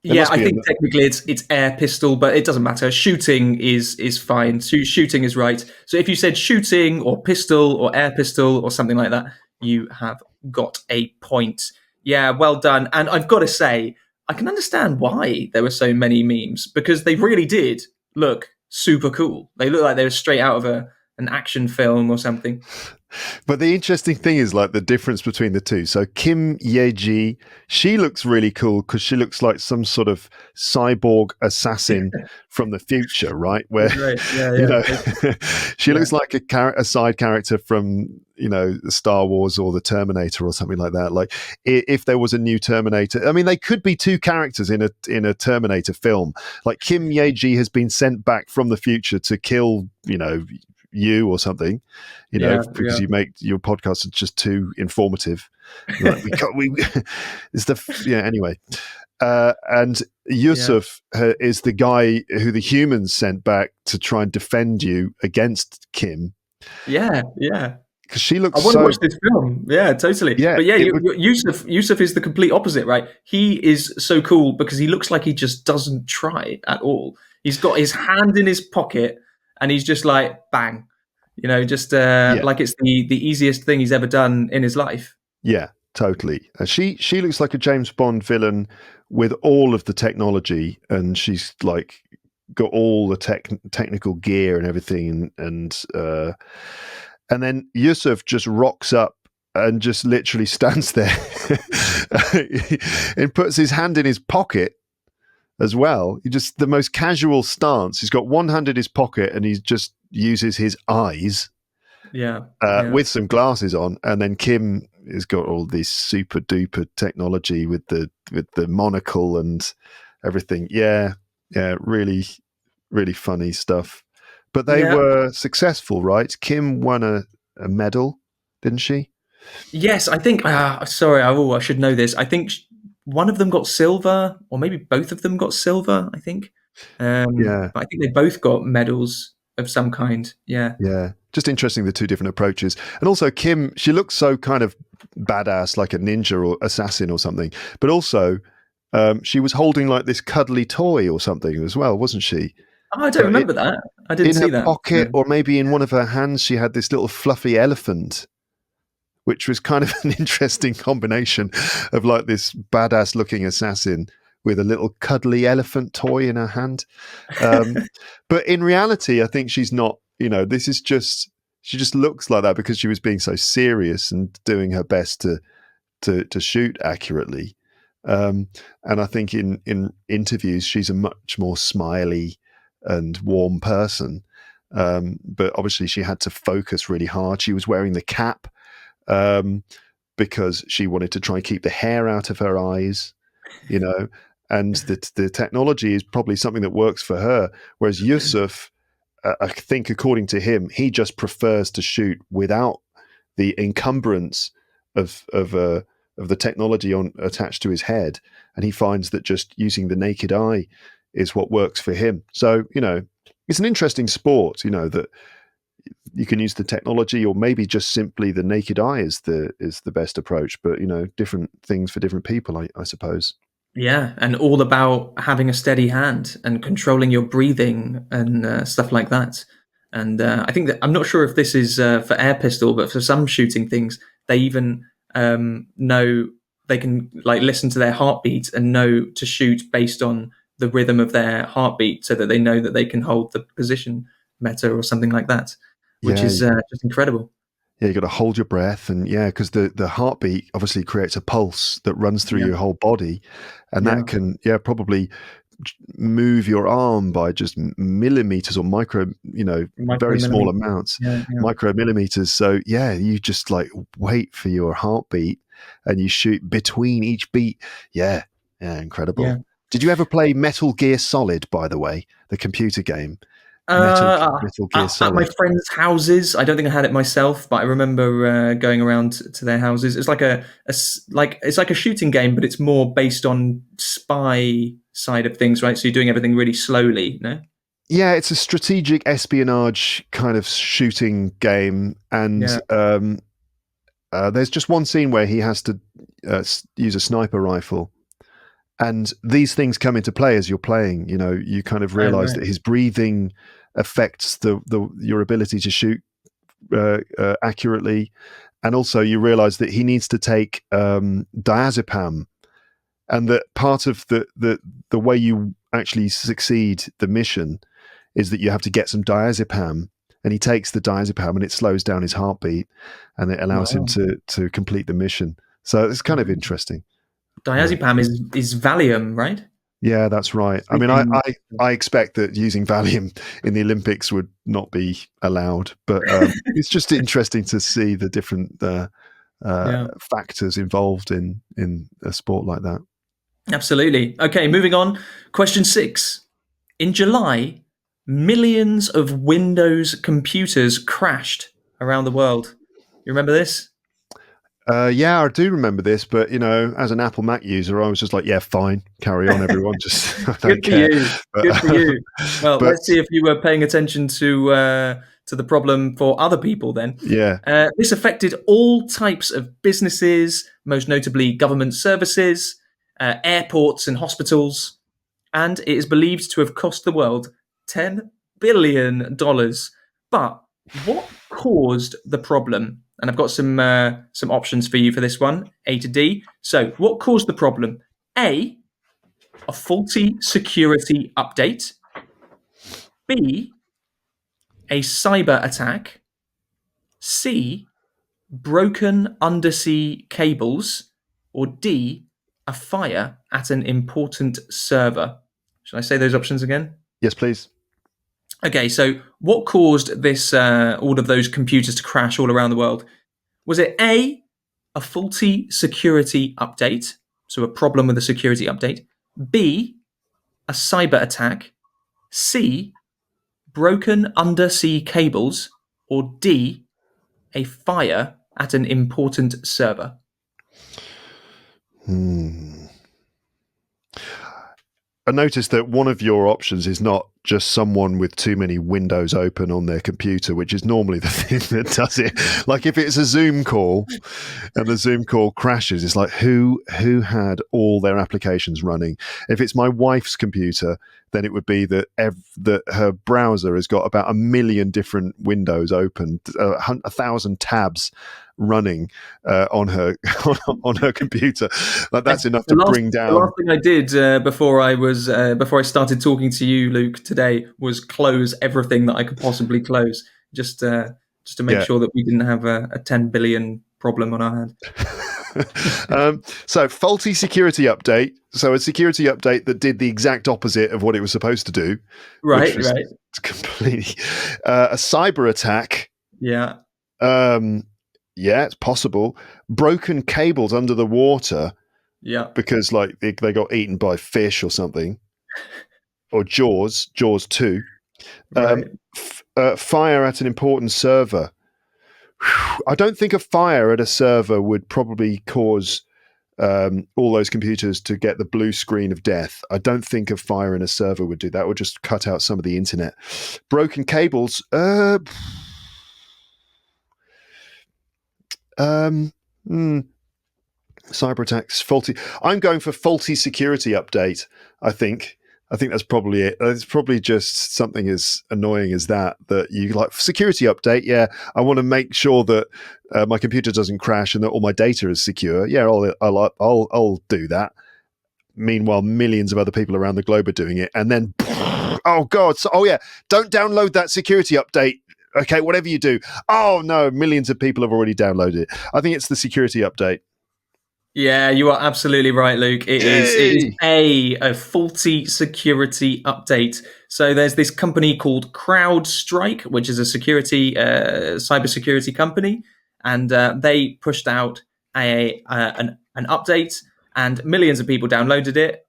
I think technically it's air pistol, but it doesn't matter. Shooting is fine. Shooting is right. So if you said shooting or pistol or air pistol or something like that, you have got a point. Yeah, well done. And I've got to say, I can understand why there were so many memes, because they really did look super cool. They look like they were straight out of an action film or something. But the interesting thing is like the difference between the two. So Kim Yeji, she looks really cool because she looks like some sort of cyborg assassin from the future, right? Where, Right. Yeah. you Yeah. know, she Yeah. looks like a side character from, Star Wars or the Terminator or something like that. Like if there was a new Terminator, I mean, they could be two characters in a Terminator film. Like Kim Yeji has been sent back from the future to kill, you or something, Yeah. because you make your podcast just too informative. Like it's anyway. And Yusuf is the guy who the humans sent back to try and defend you against Kim. Yeah. Yeah. Because she looks I want to so. watch this film. Yeah, totally. Yeah, But yeah, it would. Yusuf is the complete opposite, right? He is so cool because he looks like he just doesn't try at all. He's got his hand in his pocket and he's just like bang, just Yeah, like it's the easiest thing he's ever done in his life. yeah, totally. She looks like a James Bond villain with all of the technology, and she's like got all the technical gear and everything, and then Yusuf just rocks up and just literally stands there and puts his hand in his pocket as well. He just the most casual stance. He's got one hand in his pocket and he just uses his eyes with some glasses on. And then Kim has got all this super duper technology with the monocle and everything. Yeah, really, really funny stuff. But they were successful, right? Kim won a medal, didn't she? Yes, I think. Sorry, I should know this. I think one of them got silver, or maybe both of them got silver. I think. Yeah. But I think they both got medals of some kind. Yeah. Yeah. Just interesting, the two different approaches. And also Kim, she looks so kind of badass, like a ninja or assassin or something. But also, she was holding like this cuddly toy or something as well, wasn't she? Oh, I don't remember that. I didn't in see her that. pocket, or maybe in one of her hands, she had this little fluffy elephant, which was kind of an interesting combination of like this badass looking assassin with a little cuddly elephant toy in her hand. But in reality, I think she's not, this is just, she just looks like that because she was being so serious and doing her best to shoot accurately. And I think in interviews, she's a much more smiley and warm person. But obviously she had to focus really hard. She was wearing the cap because she wanted to try and keep the hair out of her eyes, and the technology is probably something that works for her. Whereas Yusuf, I think according to him, he just prefers to shoot without the encumbrance of the technology attached to his head. And he finds that just using the naked eye is what works for him. So, it's an interesting sport, that you can use the technology or maybe just simply the naked eye is the best approach, but, different things for different people, I suppose. Yeah, and all about having a steady hand and controlling your breathing and stuff like that. And I think that I'm not sure if this is for air pistol, but for some shooting things, they even know they can like listen to their heartbeat and know to shoot based on the rhythm of their heartbeat, so that they know that they can hold the position better or something like that, which is just incredible. Yeah, you got to hold your breath, and because the heartbeat obviously creates a pulse that runs through your whole body, and that can probably move your arm by just millimeters or micro, very small amounts, micromillimeters. So you just like wait for your heartbeat, and you shoot between each beat. Yeah, incredible. Yeah. Did you ever play Metal Gear Solid, by the way, the computer game? Metal Gear Solid. At my friends' houses. I don't think I had it myself, but I remember going around to their houses. It's like it's like a shooting game, but it's more based on spy side of things, right? So you're doing everything really slowly, no? Yeah, it's a strategic espionage kind of shooting game, and there's just one scene where he has to use a sniper rifle. And these things come into play as you're playing. You kind of realize that his breathing affects your ability to shoot accurately, and also you realize that he needs to take diazepam, and that part of the way you actually succeed the mission is that you have to get some diazepam and he takes the diazepam and it slows down his heartbeat, and it allows him to complete the mission. So it's kind of interesting. Diazepam is Valium, right? Yeah, that's right. I mean, I expect that using Valium in the Olympics would not be allowed, but it's just interesting to see the different factors involved in a sport like that. Absolutely. Okay, moving on. Question 6. In July, millions of Windows computers crashed around the world. You remember this? Yeah, I do remember this, but as an Apple Mac user, I was just like, yeah, fine, carry on, everyone. Just I don't care. Good for you. Well, let's see if you were paying attention to the problem for other people then. Yeah. This affected all types of businesses, most notably government services, airports and hospitals, and it is believed to have cost the world $10 billion. But what caused the problem? And I've got some options for you for this one, A to D. So, what caused the problem? A faulty security update. B, a cyber attack. C, broken undersea cables. Or D, a fire at an important server. Should I say those options again? Yes, please. Okay, so what caused this all of those computers to crash all around the world? Was it A, a faulty security update, so a problem with the security update, B, a cyber attack, C, broken undersea cables, or D, a fire at an important server? I noticed that one of your options is not just someone with too many windows open on their computer, which is normally the thing that does it. Like if it's a Zoom call and the Zoom call crashes, it's like who had all their applications running? If it's my wife's computer, then it would be that that her browser has got about 1 million different windows open, 1,000 tabs running on her on her computer. Like that's enough to bring down. The last thing I did before I started talking to you, Luke, today was close everything that I could possibly close, just to make sure that we didn't have a 10 billion problem on our hand. So faulty security update. So a security update that did the exact opposite of what it was supposed to do. Right. Completely. A cyber attack. Yeah. Yeah, it's possible. Broken cables under the water. Yeah. Because like they got eaten by fish or something. Or Jaws 2. Right. Fire at an important server. I don't think a fire at a server would probably cause all those computers to get the blue screen of death. I don't think a fire in a server would do that. It would just cut out some of the internet. Broken cables. Cyber attacks, faulty. I'm going for faulty security update. I think that's probably it. It's probably just something as annoying as that you like security update. Yeah, I want to make sure that my computer doesn't crash and that all my data is secure. Yeah, I'll do that. Meanwhile, millions of other people around the globe are doing it, and then oh god, don't download that security update. Okay, whatever you do. Oh no, millions of people have already downloaded it. I think it's the security update. Yeah, you are absolutely right, Luke. It is a faulty security update. So there's this company called CrowdStrike, which is a cybersecurity company, and they pushed out an update, and millions of people downloaded it,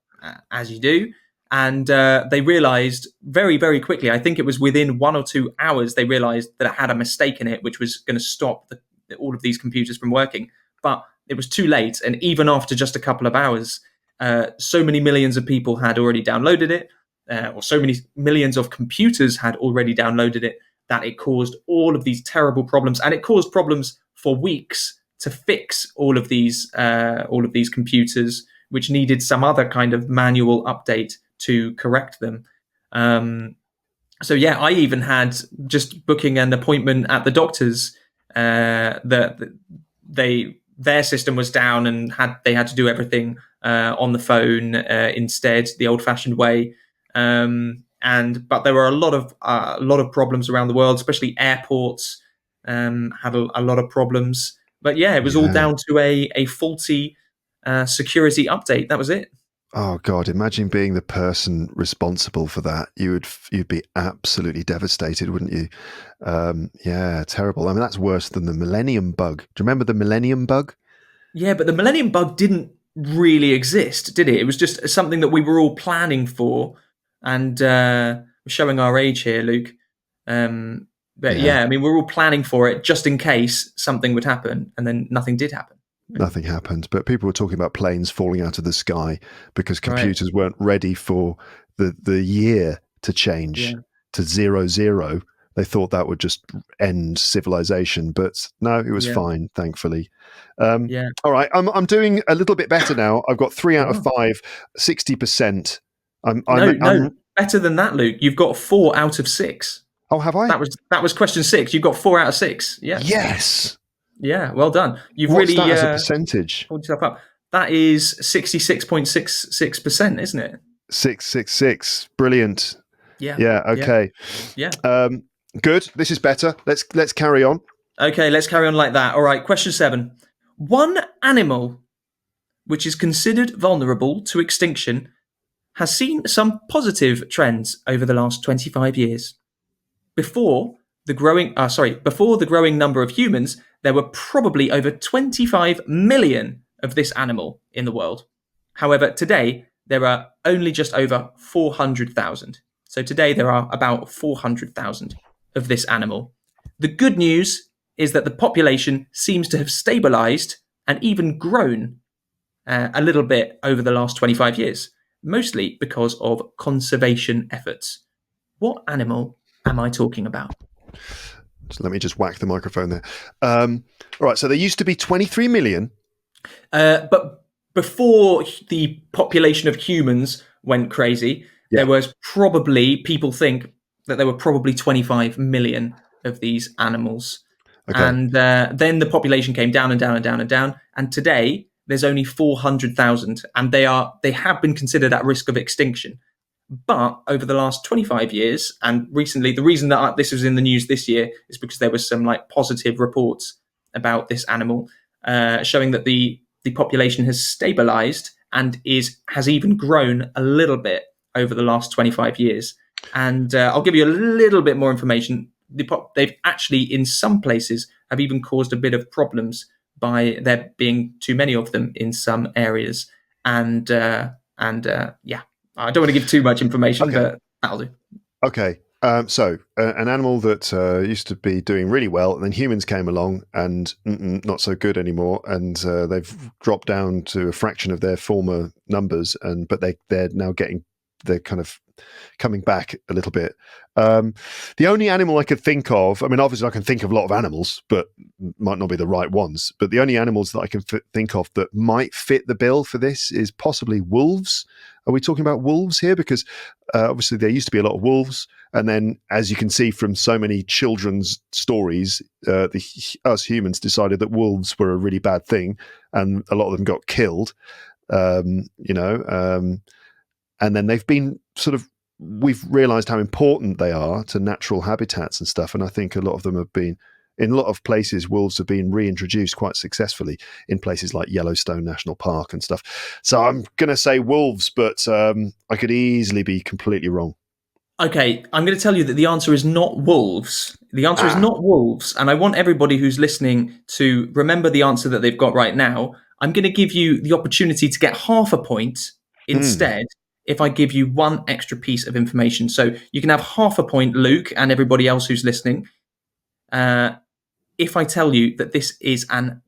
as you do. And they realized very, very quickly, I think it was within 1 or 2 hours, they realized that it had a mistake in it, which was going to stop all of these computers from working. But it was too late. And even after just a couple of hours, so many millions of people had already downloaded it, or so many millions of computers had already downloaded it, that it caused all of these terrible problems. And it caused problems for weeks to fix all of these computers, which needed some other kind of manual update to correct them. So yeah, I even had just booking an appointment at the doctor's. Their system was down and they had to do everything on the phone instead, the old-fashioned way. But there were a lot of problems around the world, especially airports had a lot of problems. But yeah, it was all down to a faulty security update. That was it. Oh God! Imagine being the person responsible for that. You'd be absolutely devastated, wouldn't you? Yeah, terrible. I mean, that's worse than the Millennium Bug. Do you remember the Millennium Bug? Yeah, but the Millennium Bug didn't really exist, did it? It was just something that we were all planning for, and we're showing our age here, Luke. But yeah, I mean, we're all planning for it just in case something would happen, and then nothing did happen. Nothing happened, but people were talking about planes falling out of the sky because computers weren't ready for the year to change to 00. They thought that would just end civilization, but no, it was fine, thankfully. All right, I'm doing a little bit better now. I've got 3 out of 5, 60%. I'm better than that, Luke. You've got 4 out of 6. Oh, have I? That was question 6. You've got 4 out of 6. Yeah. Yes. Yeah, well done. You've What's really that as a percentage? pulled yourself up. That is 66.66%, isn't it? 666. Brilliant. Yeah. Yeah. Okay. Yeah. Good. This is better. Let's carry on. Okay, let's carry on like that. All right. Question 7. One animal which is considered vulnerable to extinction has seen some positive trends over the last 25 years. Before the growing number of humans, there were probably over 25 million of this animal in the world. However, today there are only just over 400,000. So today there are about 400,000 of this animal. The good news is that the population seems to have stabilized and even grown a little bit over the last 25 years, mostly because of conservation efforts. What animal am I talking about? So let me just whack the microphone there. All right, so there used to be 23 million. But before the population of humans went crazy, there was probably, people think that there were probably 25 million of these animals. Okay. And then the population came down and down and down and down. And today there's only 400,000, and they have been considered at risk of extinction. But over the last 25 years, and recently, the reason that this was in the news this year is because there was some positive reports about this animal, showing that the population has stabilized and has even grown a little bit over the last 25 years. And I'll give you a little bit more information. They've actually, in some places, have even caused a bit of problems by there being too many of them in some areas. And I don't want to give too much information, but that'll do. Okay. So an animal that used to be doing really well, and then humans came along and not so good anymore, and they've dropped down to a fraction of their former numbers, but they're kind of coming back a little bit. The only animal I could think of, I mean, obviously I can think of a lot of animals, but might not be the right ones. But the only animals that I can think of that might fit the bill for this is possibly wolves. Are we talking about wolves here? Because obviously there used to be a lot of wolves. And then, as you can see from so many children's stories, us humans decided that wolves were a really bad thing. And a lot of them got killed, and then they've been we've realized how important they are to natural habitats and stuff. And I think a lot of them have been, in a lot of places, wolves have been reintroduced quite successfully in places like Yellowstone National Park and stuff. So I'm going to say wolves, but I could easily be completely wrong. Okay, I'm going to tell you that the answer is not wolves. The answer is not wolves. And I want everybody who's listening to remember the answer that they've got right now. I'm going to give you the opportunity to get half a point instead if I give you one extra piece of information. So you can have half a point, Luke, and everybody else who's listening, if I tell you that this is an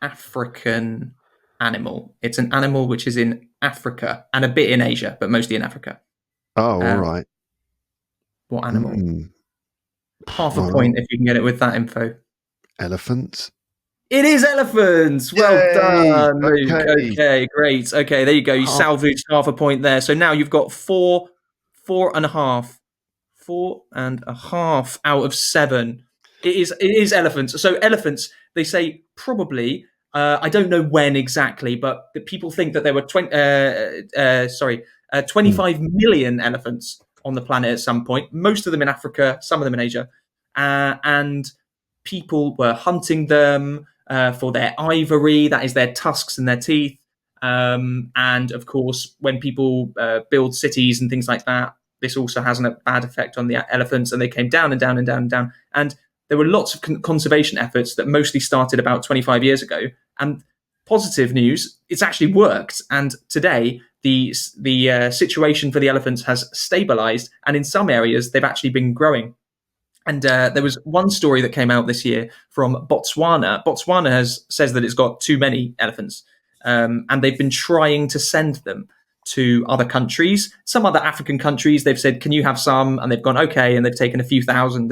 African animal. It's an animal which is in Africa and a bit in Asia, but mostly in Africa. Oh, all right. What animal? Half a point if you can get it with that info. Elephants. It is elephants. Well done, Luke. Okay, great. Okay, there you go. You salvaged half a point there. So now you've got 4.5. 4.5 out of 7. It is elephants. So elephants, they say probably. I don't know when exactly, but the people think that there were 25 million elephants on the planet at some point, most of them in Africa, some of them in Asia. And people were hunting them for their ivory, that is their tusks and their teeth. And of course, when people build cities and things like that, this also has a bad effect on the elephants, and they came down and down and down and down. And there were lots of conservation efforts that mostly started about 25 years ago. And positive news, it's actually worked. And today, the situation for the elephants has stabilized. And in some areas, they've actually been growing. And there was one story that came out this year from Botswana. Botswana says that it's got too many elephants. And they've been trying to send them to other countries. Some other African countries, they've said, can you have some? And they've gone, okay. And they've taken a few thousand.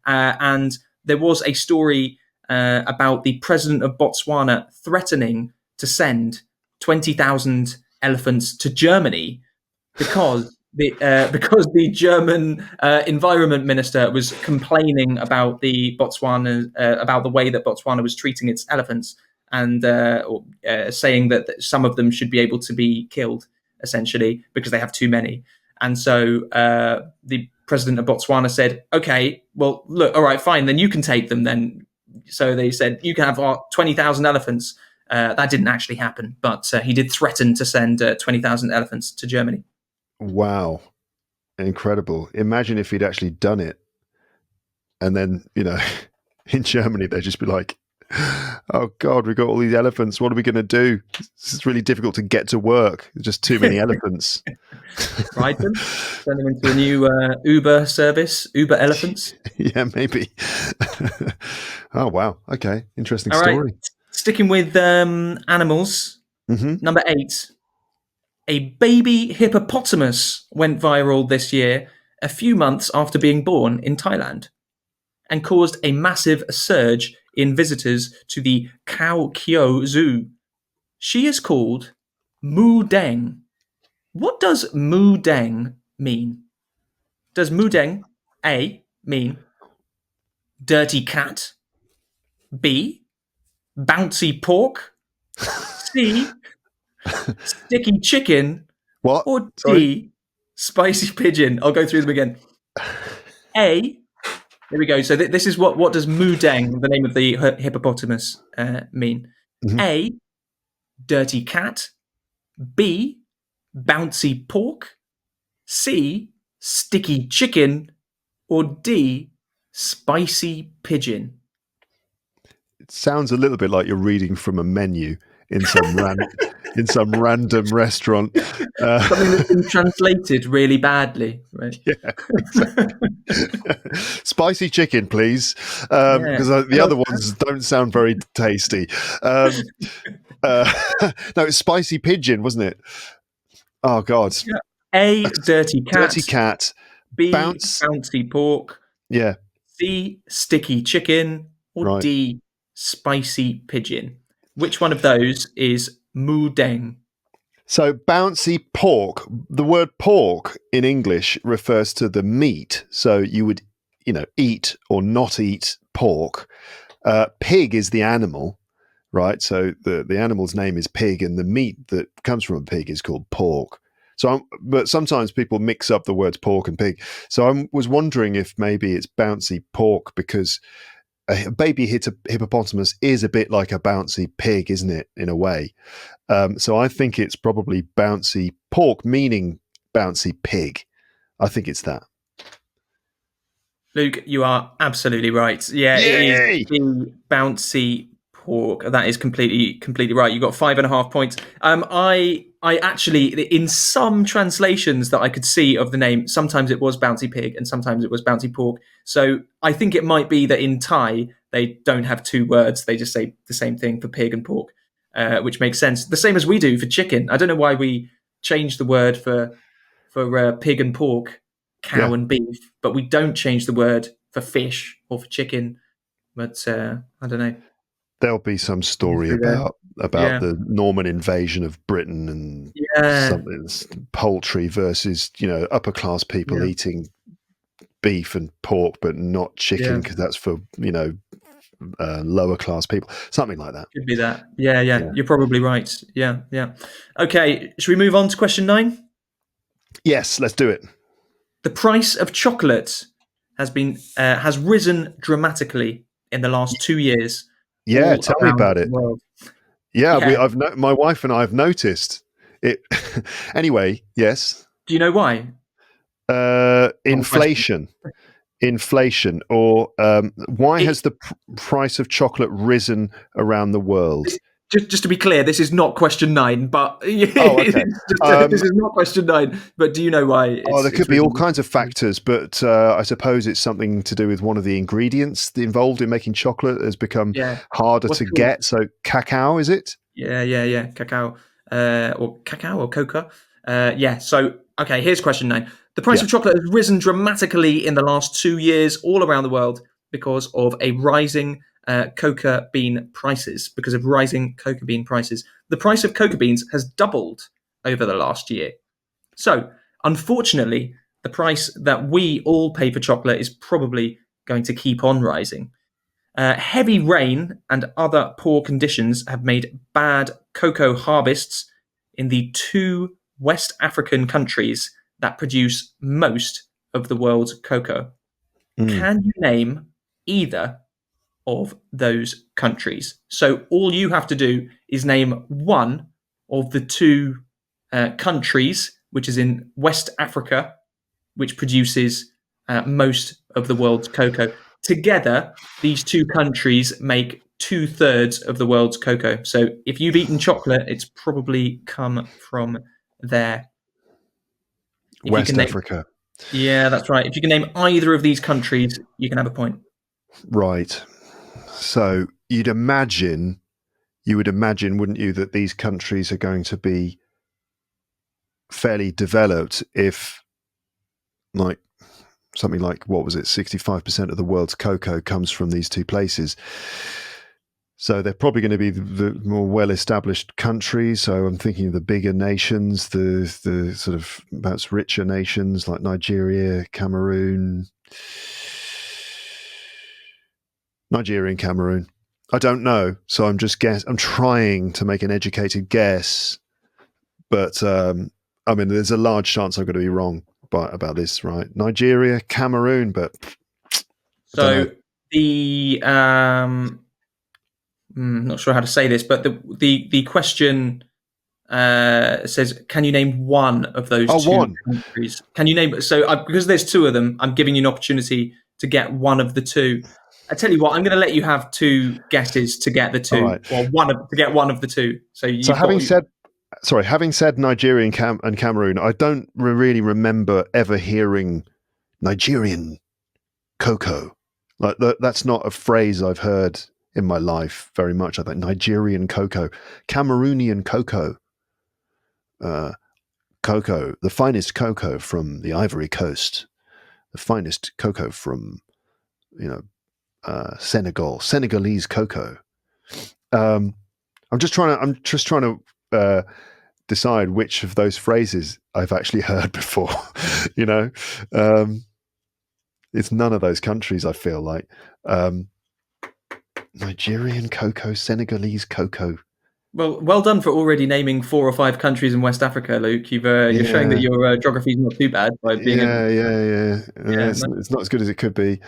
And there was a story about the president of Botswana threatening to send 20,000 elephants to Germany because the German environment minister was complaining about about the way that Botswana was treating its elephants, and saying that some of them should be able to be killed, essentially, because they have too many. And so the president of Botswana said, okay, well, look, all right, fine, then you can take them then. So they said, you can have 20,000 elephants. That didn't actually happen, but he did threaten to send 20,000 elephants to Germany. Wow. Incredible. Imagine if he'd actually done it. And then, in Germany, they'd just be like, oh, God, we've got all these elephants. What are we going to do? It's really difficult to get to work. There's just too many elephants. Ride them, turn them into a new Uber service, Uber elephants. Yeah, maybe. Oh, wow. Okay. Interesting all story. Right. Sticking with animals, Number 8. A baby hippopotamus went viral this year, a few months after being born in Thailand, and caused a massive surge in visitors to the Khao Kio Zoo. She is called Moo Deng. What does Moo Deng mean? Does Moo Deng, A, mean dirty cat, B, bouncy pork, C, sticky chicken, What? or D, Sorry? spicy pigeon? I'll go through them again. A, there we go. So this is what does Moo Deng, the name of the hippopotamus, mean? A, dirty cat, B, bouncy pork, C, sticky chicken, or D, spicy pigeon? It sounds a little bit like you're reading from a menu in some random restaurant. Something that's been translated really badly, right? Yeah, exactly. Spicy chicken, please, because the other ones don't sound very tasty. No, it's spicy pigeon, wasn't it? Oh, God. Yeah. A, dirty cat. Dirty cat. B, bouncy pork. Yeah. C, sticky chicken. Or D, spicy pigeon. Which one of those is Moo Deng? So bouncy pork, the word pork in English refers to the meat. So you would, eat or not eat pork. Pig is the animal, right? So the animal's name is pig, and the meat that comes from a pig is called pork. But sometimes people mix up the words pork and pig. So I was wondering if maybe it's bouncy pork because a baby hippopotamus is a bit like a bouncy pig, isn't it, in a way? So I think it's probably bouncy pork, meaning bouncy pig. I think it's that. Luke, you are absolutely right. Yeah, Yay! It is the bouncy pork. That is completely right. You got 5.5 points. I actually, in some translations that I could see of the name, sometimes it was bouncy pig and sometimes it was bouncy pork. So I think it might be that in Thai, they don't have two words. They just say the same thing for pig and pork, which makes sense. The same as we do for chicken. I don't know why we change the word for pig and pork, cow and beef, but we don't change the word for fish or for chicken. But I don't know. There'll be some story about the Norman invasion of Britain and something poultry versus upper class people eating beef and pork but not chicken because that's for lower class people, something like that. Could be that. Yeah. You're probably right. Yeah. Okay, should we move on to question 9? Yes, let's do it. The price of chocolate has risen dramatically in the last 2 years. Yeah, All tell me around about the it. world. Yeah, Yeah. my wife and I have noticed it. Anyway, yes. Do you know why? Wrong question. Inflation, or why has the price of chocolate risen around the world? Just to be clear, this is not question 9, but Oh, okay. this is not question 9. But do you know why? There could be all kinds of factors, but I suppose it's something to do with one of the ingredients involved in making chocolate has become harder What's to it called? get. So cacao, is it? Yeah. Cacao, or cocoa. Yeah. So, okay, here's question 9. The price of chocolate has risen dramatically in the last 2 years all around the world because of rising cocoa bean prices. The price of cocoa beans has doubled over the last year. So, unfortunately, the price that we all pay for chocolate is probably going to keep on rising. Heavy rain and other poor conditions have made bad cocoa harvests in the 2 West African countries that produce most of the world's cocoa. Can you name either of those countries? So all you have to do is name one of the 2 countries, which is in West Africa, which produces most of the world's cocoa. Together, these 2 countries make 2/3 of the world's cocoa. So if you've eaten chocolate, it's probably come from there. If you West can name, Africa. yeah, that's right. If you can name either of these countries, you can have a point. Right. So you would imagine, wouldn't you, that these countries are going to be fairly developed if, like, something like, what was it, 65% of the world's cocoa comes from these 2 places. So they're probably going to be the more well-established countries. So I'm thinking of the bigger nations, the sort of perhaps richer nations like Nigeria, Cameroon. I don't know. So I'm trying to make an educated guess. But I mean, there's a large chance I'm going to be wrong about this, right? Nigeria, Cameroon, but so the not sure how to say this, but the question says, can you name one of those 2 countries? Can you name? So because there's 2 of them, I'm giving you an opportunity to get one of the 2. I tell you what, I'm going to let you have 2 guesses to get the 2, right. or to get one of the 2. So having said Nigeria and Cameroon, I don't really remember ever hearing Nigerian cocoa. Like that's not a phrase I've heard in my life very much. I think Nigerian cocoa, Cameroonian cocoa, cocoa, the finest cocoa from the Ivory Coast, the finest cocoa from Senegalese cocoa. I'm just trying to decide which of those phrases I've actually heard before. It's none of those countries. I feel like Nigerian cocoa, Senegalese cocoa. Well done for already naming 4 or 5 countries in West Africa, Luke. You're showing that your geography is not too bad by being It's not as good as it could be.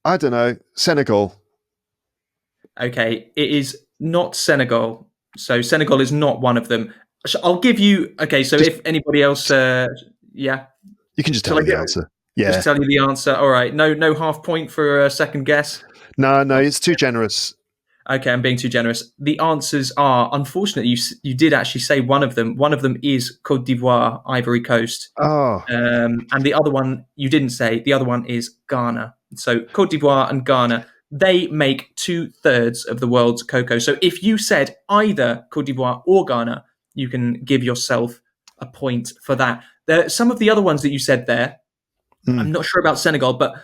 I don't know. Senegal. Okay, it is not Senegal. So Senegal is not one of them. I'll give you. Okay, so if anybody else, you can just tell me the answer. Yeah, just tell you the answer. All right, no half point for a second guess. No, it's too generous. Okay, I'm being too generous. The answers are, unfortunately, you did actually say one of them. One of them is Côte d'Ivoire, Ivory Coast. Oh. And the other one you didn't say. The other one is Ghana. So Côte d'Ivoire and Ghana, they make 2/3 of the world's cocoa. So if you said either Côte d'Ivoire or Ghana, you can give yourself a point for that. Some of the other ones that you said there, I'm not sure about Senegal, but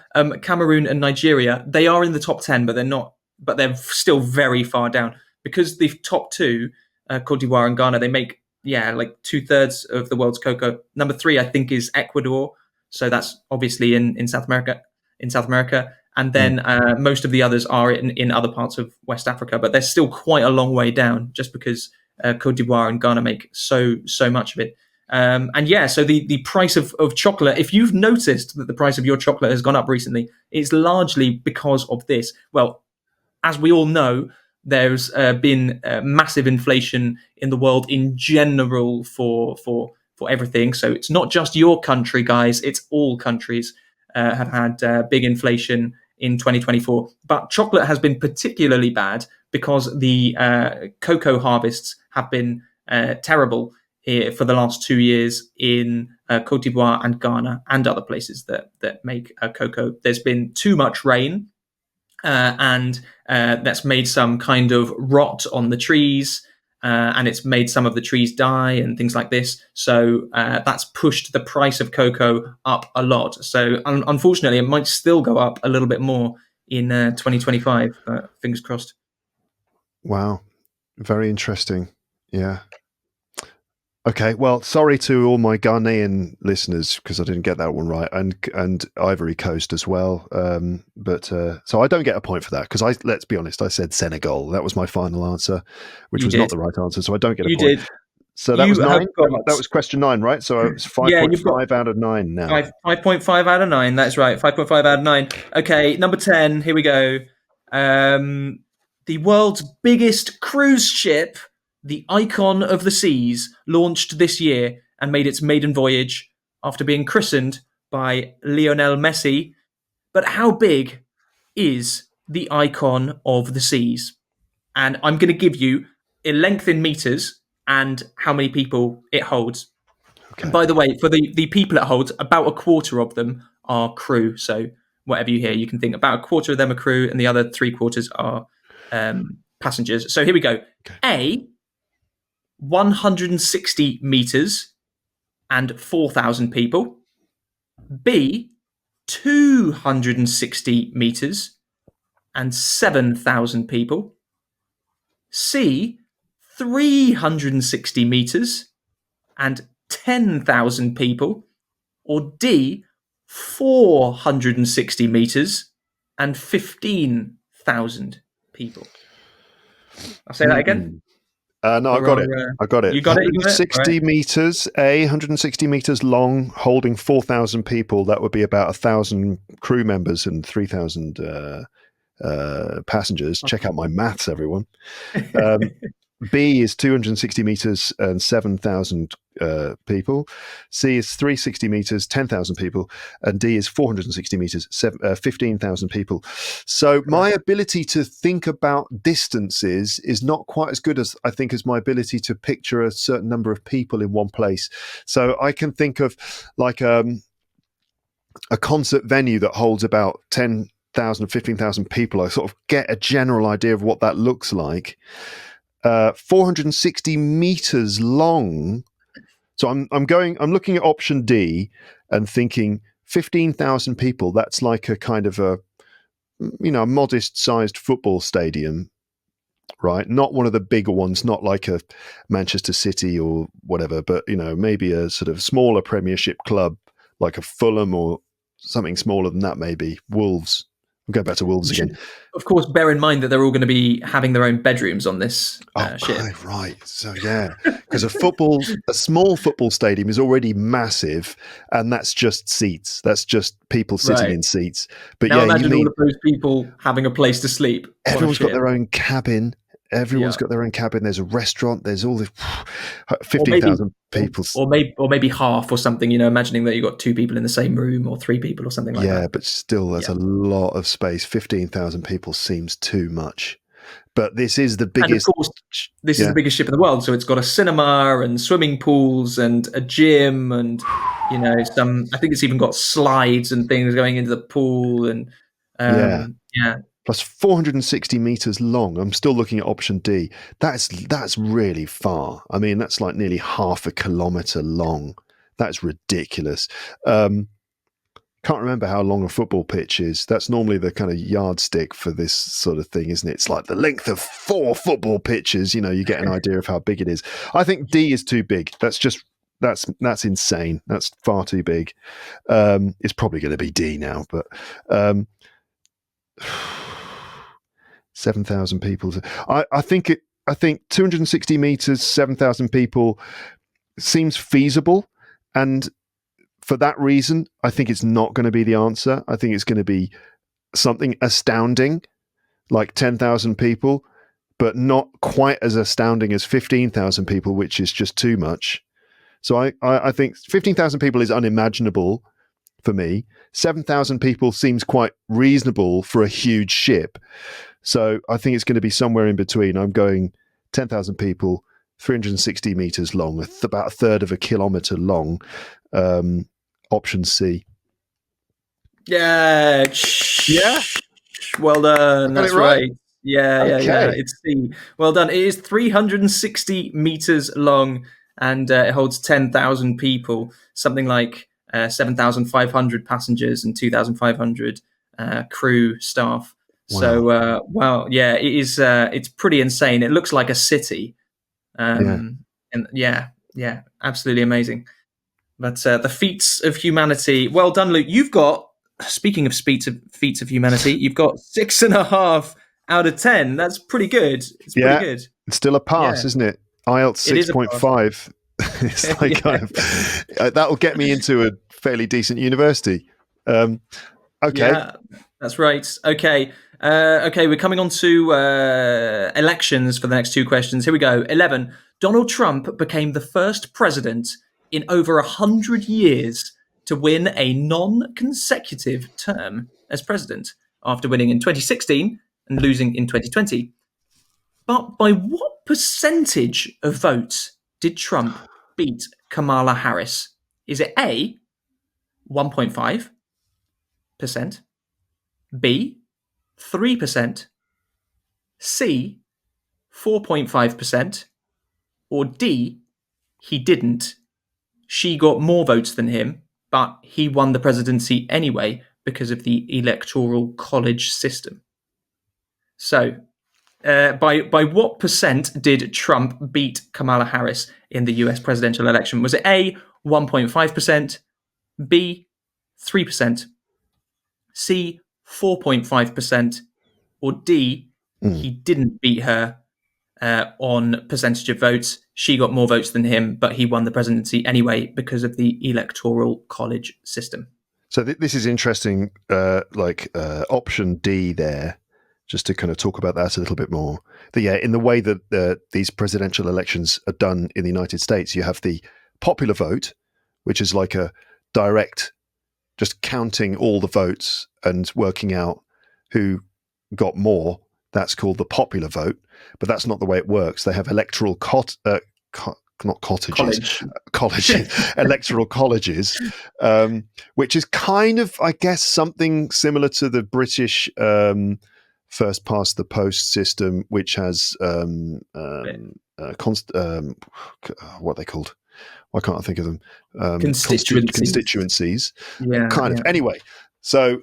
Cameroon and Nigeria, they are in the top 10, but they're not. But they're still very far down because the top 2, Côte d'Ivoire and Ghana, they make like 2/3 of the world's cocoa. Number 3, I think, is Ecuador, so that's obviously in South America. And then most of the others are in other parts of West Africa, but they're still quite a long way down, just because Côte d'Ivoire and Ghana make so much of it. So the price of chocolate, if you've noticed that the price of your chocolate has gone up recently, it's largely because of this. Well, as we all know, there's been massive inflation in the world in general for everything. So it's not just your country, guys. It's all countries have had big inflation in 2024. But chocolate has been particularly bad because the cocoa harvests have been terrible here for the last 2 years in Cote d'Ivoire and Ghana and other places that make cocoa. There's been too much rain, and that's made some kind of rot on the trees, and it's made some of the trees die and things like this. So that's pushed the price of cocoa up a lot. So unfortunately, it might still go up a little bit more in 2025. Fingers crossed. Wow. Very interesting. Yeah. Okay, well, sorry to all my Ghanaian listeners because I didn't get that one right, and Ivory Coast as well. But so I don't get a point for that because let's be honest, I said Senegal. That was my final answer, which was not the right answer, so I don't get a point. So that was 9. That was question 9, right? So it's 5.5 out of 9 now. 5.5 out of 9. That's right. 5.5 out of 9. Okay, number 10. Here we go. The world's biggest cruise ship, the Icon of the Seas, launched this year and made its maiden voyage after being christened by Lionel Messi. But how big is the Icon of the Seas? And I'm going to give you a length in meters and how many people it holds. Okay. And by the way, for the people it holds, about a quarter of them are crew. So whatever you hear, you can think about a quarter of them are crew and the other 3/4 are passengers. So here we go. Okay. A, 160 meters and 4,000 people. B, 260 meters and 7,000 people. C, 360 meters and 10,000 people. Or D, 460 meters and 15,000 people. I'll say that again. No, I got it. I got it. You got 160 it? meters, 160 meters long, holding 4,000 people. That would be about 1,000 crew members and 3,000 passengers. Check out my maths, everyone. B is 260 meters and 7,000 people. C is 360 meters, 10,000 people. And D is 460 meters, 15,000 people. So my ability to think about distances is not quite as good as I think as my ability to picture a certain number of people in one place. So I can think of like a concert venue that holds about 10,000, 15,000 people. I sort of get a general idea of what that looks like. 460 meters long. So I'm looking at option D and thinking 15,000 people. That's like a kind of a modest sized football stadium, right? Not one of the bigger ones, not like a Manchester City or whatever, but maybe a sort of smaller Premiership club like a Fulham or something smaller than that, maybe Wolves. We'll go back to Wolves again. Of course, bear in mind that they're all going to be having their own bedrooms on this ship. Right. So yeah, because a small football stadium is already massive, and that's just seats. That's just people sitting in seats. But now imagine all of those people having a place to sleep. Everyone's got their own cabin. Everyone's got their own cabin. There's a restaurant. There's all the 15,000 people. Or maybe half or something, imagining that you've got 2 people in the same room or 3 people or something like that. Yeah, but still, there's a lot of space. 15,000 people seems too much. But this is the biggest. And of course, this is the biggest ship in the world. So it's got a cinema and swimming pools and a gym and, some, I think it's even got slides and things going into the pool. And plus 460 meters long. I'm still looking at option D. That's really far. I mean, that's like nearly half a kilometer long. That's ridiculous. Can't remember how long a football pitch is. That's normally the kind of yardstick for this sort of thing, isn't it? It's like the length of 4 football pitches. You get an idea of how big it is. I think D is too big. That's insane. That's far too big. It's probably going to be D now, but 7,000 people. I think 260 meters, 7,000 people seems feasible, and for that reason, I think it's not going to be the answer. I think it's going to be something astounding, like 10,000 people, but not quite as astounding as 15,000 people, which is just too much. So I think 15,000 people is unimaginable for me. 7,000 people seems quite reasonable for a huge ship. So I think it's going to be somewhere in between. I'm going 10,000 people, 360 meters long, about a third of a kilometer long. Option C. Yeah. Yeah. Well done. That's right. Yeah. It's C. Well done. It is 360 meters long, and it holds 10,000 people, something like 7,500 passengers and 2,500 crew staff. Wow. So, it is. It's pretty insane. It looks like a city. And absolutely amazing. But the feats of humanity. Well done, Luke. You've got. Speaking of feats of humanity, you've got 6.5 out of 10. That's pretty good. It's pretty good. It's still a pass, isn't it? IELTS 6.5. It's like that'll get me into a fairly decent university. Okay. Yeah, that's right. Okay. We're coming on to elections for the next two questions. Here we go. 11. Donald Trump became the first president in over 100 years to win a non-consecutive term as president, after winning in 2016 and losing in 2020. But by what percentage of votes did Trump beat Kamala Harris? Is it A, 1.5%, B, 3%, C, 4.5%, or D, he didn't? She got more votes than him, but he won the presidency anyway because of the electoral college system. So, by what percent did Trump beat Kamala Harris in the US presidential election? Was it A, 1.5%, B, 3%, C, 4.5%, or D, he didn't beat her on percentage of votes? She got more votes than him, but he won the presidency anyway because of the electoral college system. So this is interesting, option D there, just to kind of talk about that a little bit more. In the way that these presidential elections are done in the United States, you have the popular vote, which is like a direct, just counting all the votes and working out who got more. That's called the popular vote, but that's not the way it works. They have electoral colleges, electoral colleges, which is kind of, I guess, something similar to the British first past the post system, which has what are they called? Why can't I think of them? Constituencies. Anyway, so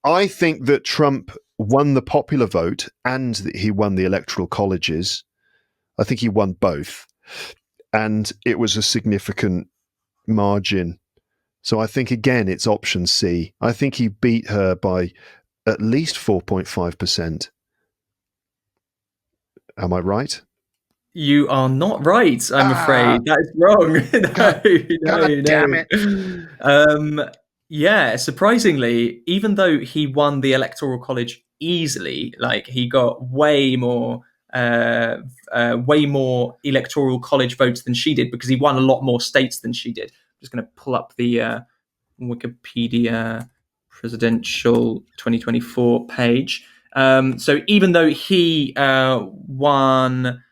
I think that Trump won the popular vote and that he won the electoral colleges. I think he won both. And it was a significant margin. So I think, again, it's option C. I think he beat her by at least 4.5%. Am I right? You are not right, I'm afraid. That is wrong. No. Damn it. Surprisingly, even though he won the electoral college easily, like he got way more electoral college votes than she did because he won a lot more states than she did. I'm just going to pull up the Wikipedia presidential 2024 page. So even though he won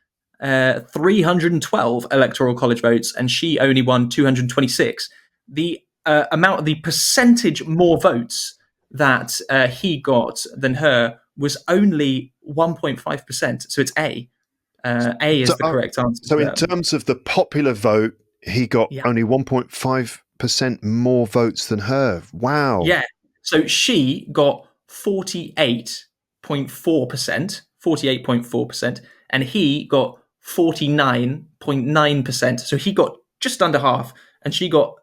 312 electoral college votes and she only won 226, the the percentage more votes that he got than her was only 1.5%. So it's A. A is the correct answer. So in terms of the popular vote, he got only 1.5% more votes than her. Wow. Yeah. So she got 48.4%, and he got 49.9%. So he got just under half, and she got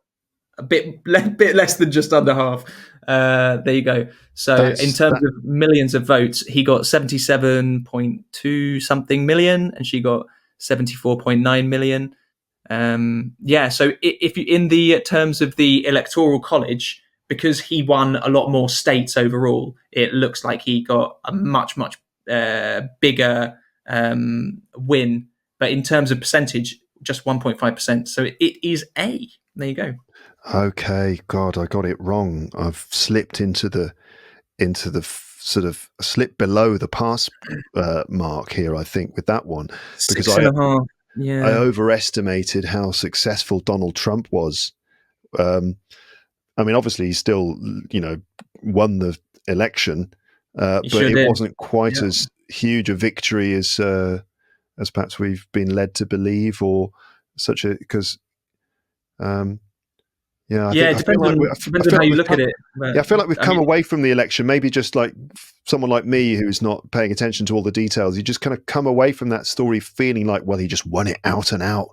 a bit less than just under half. There you go. So in terms of millions of votes, he got 77.2 something million, and she got 74.9 million. So if you, in the terms of the electoral college, because he won a lot more states overall, it looks like he got a much bigger win. But in terms of percentage, just 1.5%. So it is A. There you go. Okay, God, I got it wrong. I've slipped into the sort of slip below the pass mark here, I think, with that one, because 6.5. Yeah, I overestimated how successful Donald Trump was. I mean, obviously, he still, won the election, but it did. wasn't quite as huge a victory as perhaps we've been led to believe, or such a because. It depends on how you look at it. But, I feel like we've come away from the election. Maybe just like someone like me who's not paying attention to all the details, you just kind of come away from that story feeling like, well, he just won it out and out,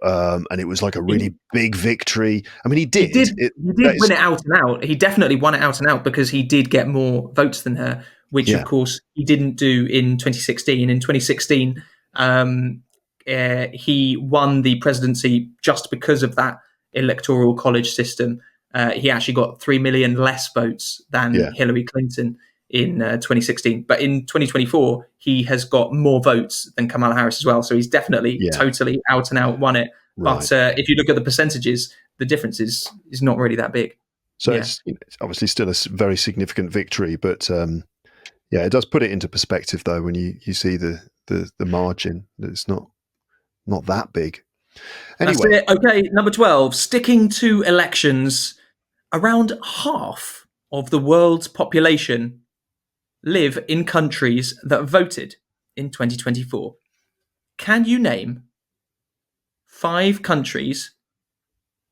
and it was like a really big victory. I mean, he did. He did win it out and out. He definitely won it out and out because he did get more votes than her, which of course he didn't do in 2016. In 2016, he won the presidency just because of that electoral college system. He actually got 3 million less votes than Hillary Clinton in 2016. But in 2024, he has got more votes than Kamala Harris as well. So he's definitely totally out and out won it. Right. But if you look at the percentages, the difference is not really that big. So it's obviously still a very significant victory. But it does put it into perspective, though, when you see the margin. It's not that big. Anyway. That's it. Okay, number 12. Sticking to elections, around half of the world's population live in countries that voted in 2024. Can you name 5 countries,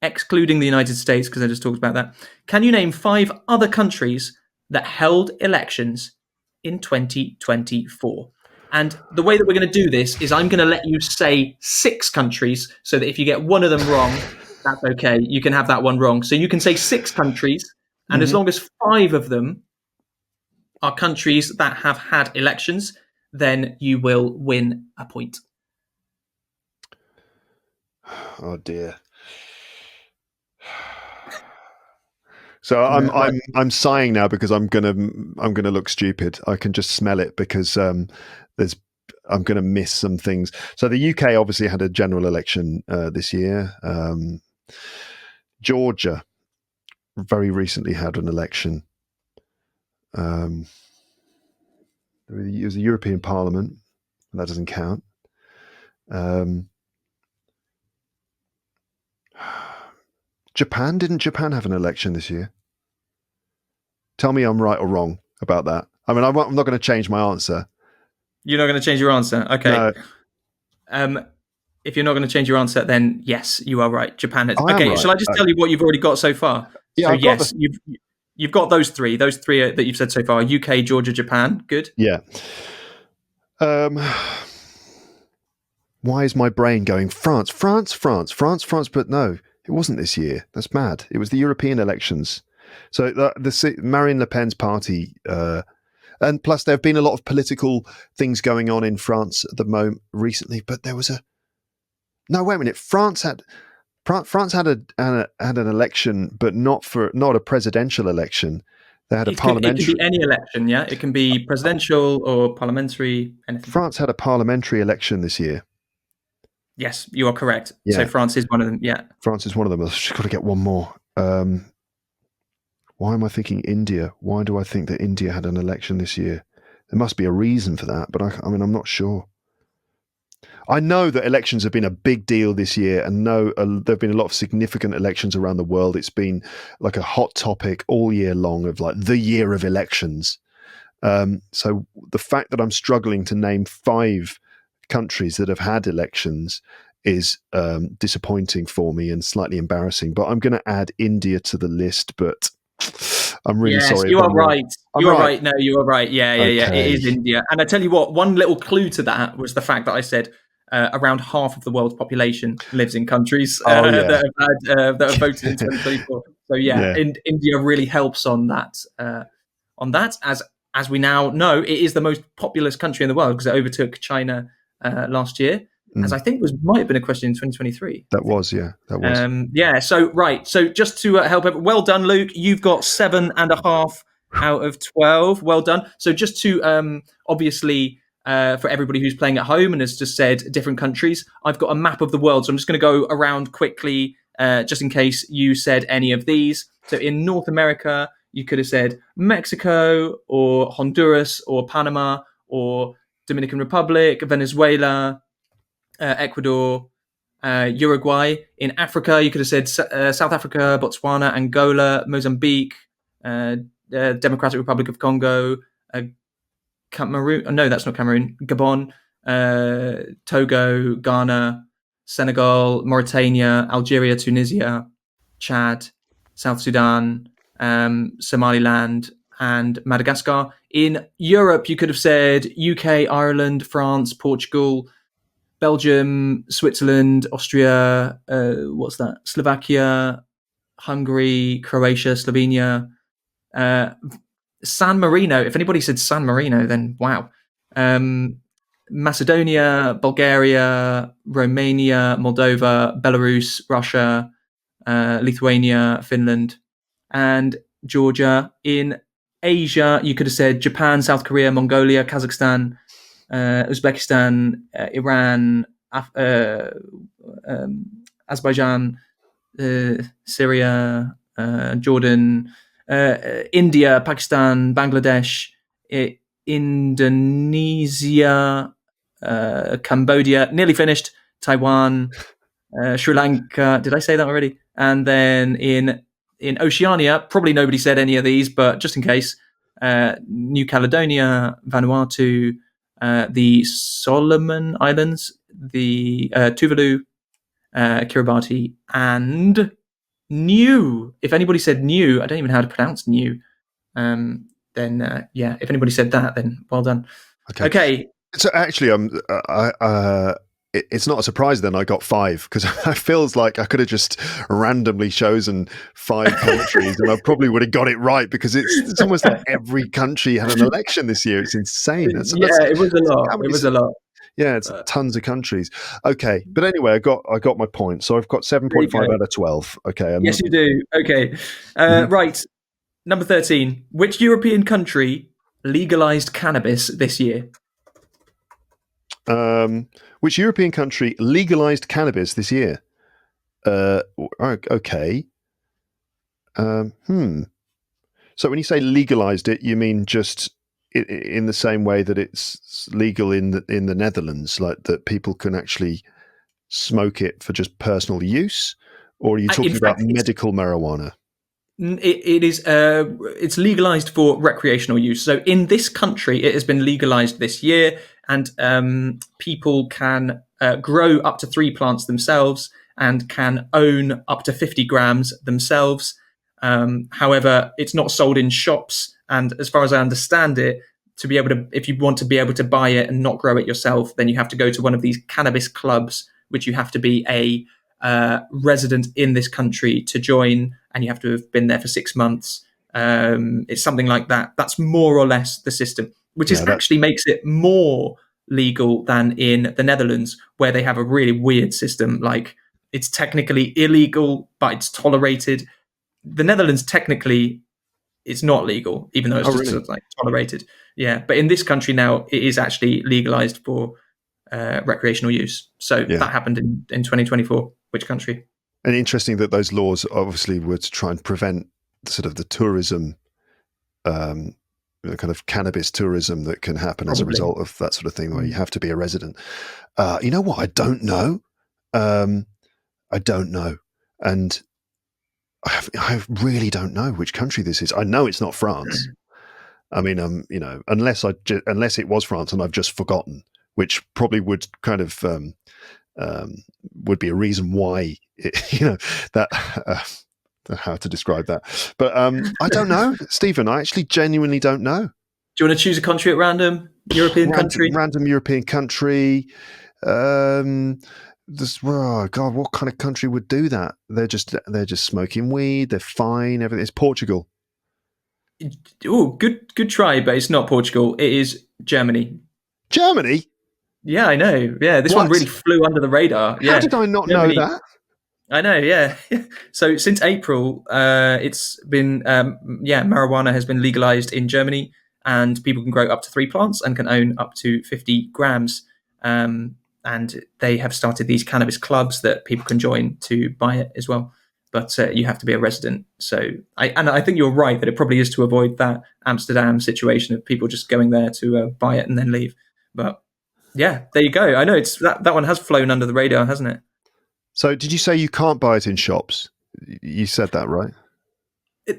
excluding the United States, because I just talked about that? Can you name 5 other countries that held elections in 2024? And the way that we're going to do this is I'm going to let you say 6 countries so that if you get one of them wrong, that's okay. You can have that one wrong. So you can say 6 countries, and as long as 5 of them are countries that have had elections, then you will win a point. Oh dear. So I'm sighing now because I'm gonna look stupid. I can just smell it because I'm gonna miss some things. So the UK obviously had a general election this year. Georgia very recently had an election. It was a European Parliament, and that doesn't count. Didn't Japan have an election this year? Tell me I'm right or wrong about that. I mean, I'm not going to change my answer. You're not going to change your answer? Okay. No. If you're not going to change your answer, then yes, you are right. Japan has. Okay, right. Shall I just tell you what you've already got so far? Yeah, so yes, you've got those 3. Those 3 that you've said so far: UK, Georgia, Japan. Good. Yeah. Why is my brain going France? But no, it wasn't this year. That's mad. It was the European elections. So the Marine Le Pen's party, and plus there have been a lot of political things going on in France at the moment recently. But there was no. Wait a minute. France had an election, but not a presidential election. They had a parliamentary. It can be any election. Yeah, it can be presidential or parliamentary. Anything. France had a parliamentary election this year. Yes, you are correct. Yeah. So France is one of them. Yeah, France is one of them. I've just got to get one more. Why am I thinking India? Why do I think that India had an election this year? There must be a reason for that, but I mean, I'm not sure. I know that elections have been a big deal this year, and there have been a lot of significant elections around the world. It's been like a hot topic all year long of like the year of elections. So the fact that I'm struggling to name 5 countries that have had elections is disappointing for me and slightly embarrassing. But I'm going to add India to the list, but I'm really sorry. You are right. You are right. No, you are right. Yeah. It is India. And I tell you what, one little clue to that was the fact that I said around half of the world's population lives in countries that have voted in 2024. So India really helps on that. As we now know, it is the most populous country in the world because it overtook China last year. as I think might have been a question in 2023. That was, yeah, that was. Yeah. So right. So just to help, well done, Luke. You've got 7.5 out of 12. Well done. So just to obviously. For everybody who's playing at home and has just said different countries, I've got a map of the world. So I'm just going to go around quickly, just in case you said any of these. So in North America, you could have said Mexico or Honduras or Panama or Dominican Republic, Venezuela, Ecuador, Uruguay. In Africa, you could have said South Africa, Botswana, Angola, Mozambique, Democratic Republic of Congo, Cameroon. No, that's not Cameroon. Gabon, Togo, Ghana, Senegal, Mauritania, Algeria, Tunisia, Chad, South Sudan, Somaliland, and Madagascar. In Europe, you could have said UK, Ireland, France, Portugal, Belgium, Switzerland, Austria, Slovakia, Hungary, Croatia, Slovenia, San Marino. If anybody said San Marino, then wow. Macedonia, Bulgaria, Romania, Moldova, Belarus, Russia, Lithuania, Finland, and Georgia. In Asia, you could have said Japan, South Korea, Mongolia, Kazakhstan, Uzbekistan, Iran, Azerbaijan, Syria, Jordan, India, Pakistan, Bangladesh, Indonesia, Cambodia, nearly finished, Taiwan, Sri Lanka. Did I say that already? And then in Oceania, probably nobody said any of these, but just in case, New Caledonia, Vanuatu, the Solomon Islands, the Tuvalu, Kiribati, and New. If anybody said New, I don't even know how to pronounce New. Then if anybody said that, then well done. Okay. So actually, it's not a surprise then I got 5, because it feels like I could have just randomly chosen 5 countries and I probably would have got it right, because it's almost like every country had an election this year. It's insane. It was a lot. Yeah, it's tons of countries. Okay, but anyway, I got my point. So I've got 7.5 out of 12. Okay. Yes, you do. Okay. Right. Number 13. Which European country legalized cannabis this year? Which European country legalized cannabis this year? Okay. So when you say legalized it, you mean just in the same way that it's legal in the Netherlands, like that people can actually smoke it for just personal use, or are you talking about medical marijuana? It is. It's legalized for recreational use. So in this country, it has been legalized this year, and people can grow up to 3 plants themselves and can own up to 50 grams themselves. However, it's not sold in shops, and as far as I understand it, if you want to be able to buy it and not grow it yourself, then you have to go to one of these cannabis clubs, which you have to be a resident in this country to join, and you have to have been there for 6 months. It's something like that. That's more or less the system, which actually makes it more legal than in the Netherlands, where they have a really weird system. Like, it's technically illegal, but it's tolerated. The Netherlands, technically, it's not legal, even though it's just sort of like tolerated. Yeah, but in this country now, it is actually legalized for recreational use. So that happened in 2024. Which country? And interesting that those laws obviously were to try and prevent sort of the tourism, kind of cannabis tourism that can happen as a result of that sort of thing, where you have to be a resident. You know what? I don't know. I don't know. And I really don't know which country this is. I know it's not France. I mean, unless it was France and I've just forgotten, which probably would kind of would be a reason why how to describe that. But I don't know, Stephen. I actually genuinely don't know. Do you want to choose a country at random? Random European country. What kind of country would do that? They're just smoking weed. They're fine. Everything. It's Portugal. Oh, good try, but it's not Portugal. It is Germany. Germany? Yeah, I know. Yeah, this one What? really flew under the radar. How Yeah, did I not know Germany. that? I know. Yeah. So since April, it's been marijuana has been legalized in Germany, and people can grow up to 3 plants and can own up to 50 grams. And they have started these cannabis clubs that people can join to buy it as well. But you have to be a resident. So I think you're right that it probably is to avoid that Amsterdam situation of people just going there to buy it and then leave. But yeah, there you go. I know it's that one has flown under the radar, hasn't it? So, did you say you can't buy it in shops? You said that, right?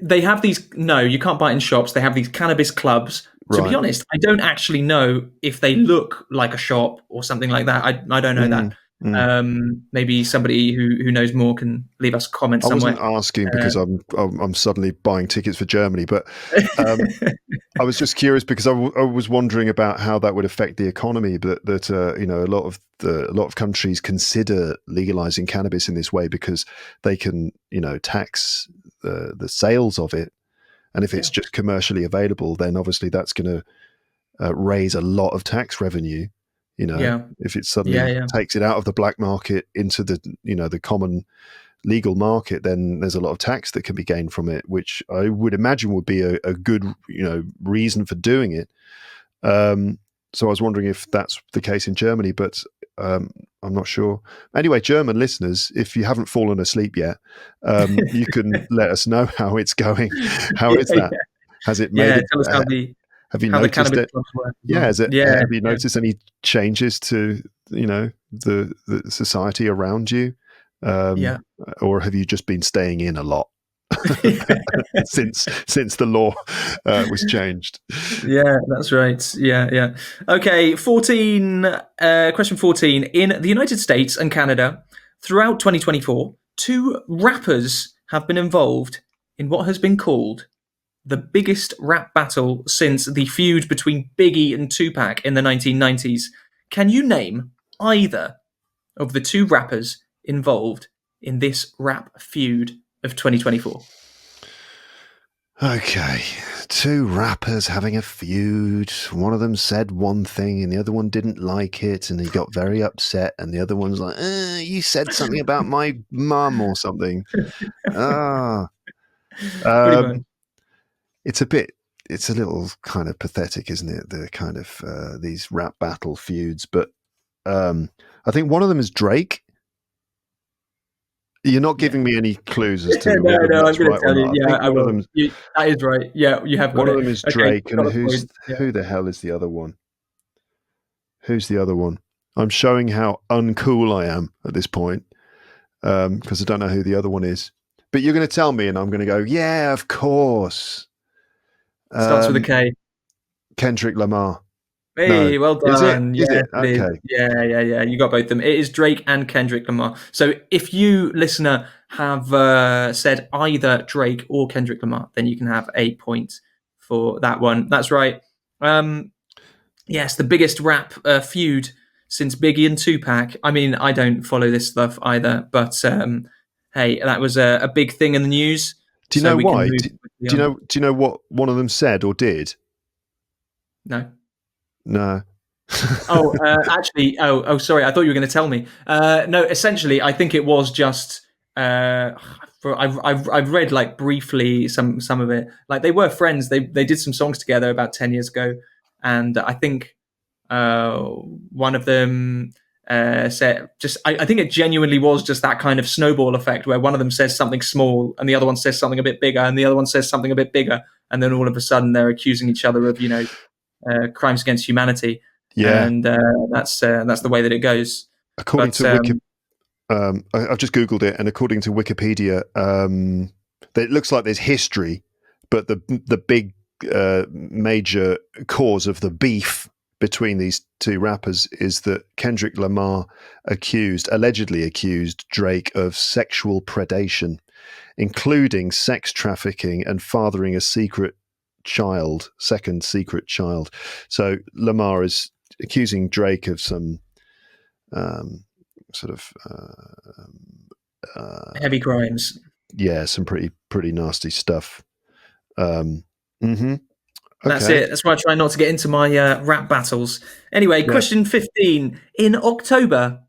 They have these. No, you can't buy it in shops. They have these cannabis clubs. To be Right. honest, I don't actually know if they look like a shop or something like that. I don't know that. Mm, mm. Maybe somebody who knows more can leave us a comment I wasn't somewhere. asking because I'm suddenly buying tickets for Germany, but I was just curious because I was wondering about how that would affect the economy. But that a lot of countries consider legalizing cannabis in this way because they can tax the sales of it, and if it's Yeah, just commercially available, then obviously that's going to raise a lot of tax revenue. yeah, If it yeah, suddenly yeah, takes it out of the black market into the common legal market, then there's a lot of tax that can be gained from it, which I would imagine would be a good reason for doing it. So I was wondering if that's the case in Germany, but I'm not sure. Anyway, German listeners, if you haven't fallen asleep yet, you can let us know how it's going. How is yeah, that? Has it made yeah. it? Tell us Have you how the noticed cannabis it? clubs work as Yeah, well. Yeah, have you yeah. noticed any changes to the society around you, Yeah. or have you just been staying in a lot since the law was changed? Yeah, that's right. Yeah, yeah. Okay, 14, question 14. In the United States and Canada, throughout 2024, two rappers have been involved in what has been called the biggest rap battle since the feud between Biggie and Tupac in the 1990s. Can you name either of the two rappers involved in this rap feud of 2024? Okay, two rappers having a feud. One of them said one thing and the other one didn't like it, and he got very upset. And the other one's like, "You said something about my mum or something." Ah, Pretty much. um, it's a bit. It's a little kind of pathetic, isn't it? The kind of these rap battle feuds. But I think one of them is Drake. You're not Yeah. giving me any clues as to No, whether no, I'm that's going to right or tell you. not. I Yeah, think I will. That is right. Yeah, you have got one of it. them is Okay, Drake, got and the point. Yeah. who the hell is the other one? Who's the other one? I'm showing how uncool I am at this point because I don't know who the other one is. But you're going to tell me, and I'm going to go, yeah, of course. Starts with a Um, K. Kendrick Lamar. No, Hey, well is it? done. Is Yes, it? it is. Okay. Yeah, yeah, yeah. You got both of them. It is Drake and Kendrick Lamar. So if you, listener, have said either Drake or Kendrick Lamar, then you can have a point for that one. That's right. Um, yes, the biggest rap feud since Biggie and Tupac. I mean, I don't follow this stuff either, but hey, that was a big thing in the news. Do you So know we can why? move quickly on. Do you know what one of them said or did? No. No. Oh, actually, sorry. I thought you were going to tell me. No, essentially, I think it was just. I've read like briefly some of it. Like they were friends. They did some songs together about 10 years ago, and I think one of them said just. I think it genuinely was just that kind of snowball effect where one of them says something small and the other one says something a bit bigger and the other one says something a bit bigger, and then all of a sudden they're accusing each other of crimes against humanity, Yeah. and that's the way that it goes. According But to I've just Googled it, and according to Wikipedia, it looks like there's history, but the big major cause of the beef between these two rappers is that Kendrick Lamar allegedly accused Drake of sexual predation, including sex trafficking and fathering a second secret child. So Lamar is accusing Drake of some sort of heavy crimes. yeah, some pretty nasty stuff. Um, mm-hmm. That's Okay. it. That's why I try not to get into my rap battles. Anyway, Yeah. question 15. In October,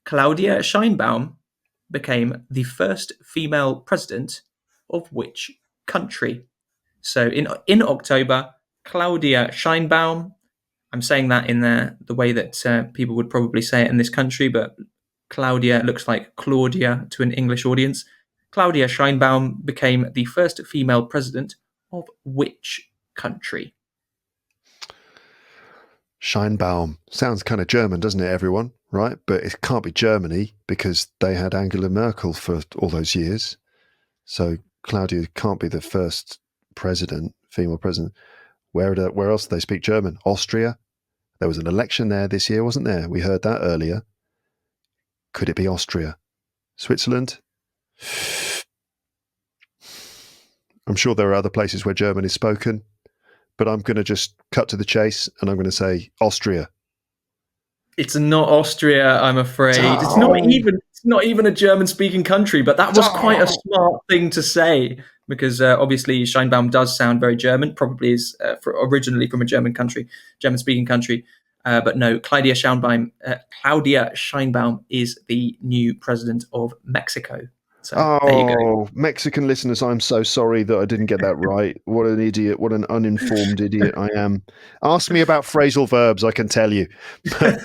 Claudia Sheinbaum became the first female president of which country? So in October, Claudia Scheinbaum. I'm saying that in the way that people would probably say it in this country, but Claudia looks like Claudia to an English audience. Claudia Scheinbaum became the first female president of which country? Scheinbaum. Sounds kind of German, doesn't it, everyone? Right? But it can't be Germany because they had Angela Merkel for all those years. So Claudia can't be the first female president. Where else do they speak German? Austria? There was an election there this year, wasn't there? We heard that earlier. Could it be Austria? Switzerland? I'm sure there are other places where German is spoken, but I'm going to just cut to the chase and I'm going to say Austria. It's not Austria, I'm afraid. Oh. It's not even a German-speaking country, but that was quite a smart thing to say because obviously Scheinbaum does sound very German. Probably is originally from a German-speaking country. But no, Claudia Sheinbaum is the new president of Mexico. So there you go. Mexican listeners, I'm so sorry that I didn't get that right. What an idiot. What an uninformed idiot I am. Ask me about phrasal verbs, I can tell you. But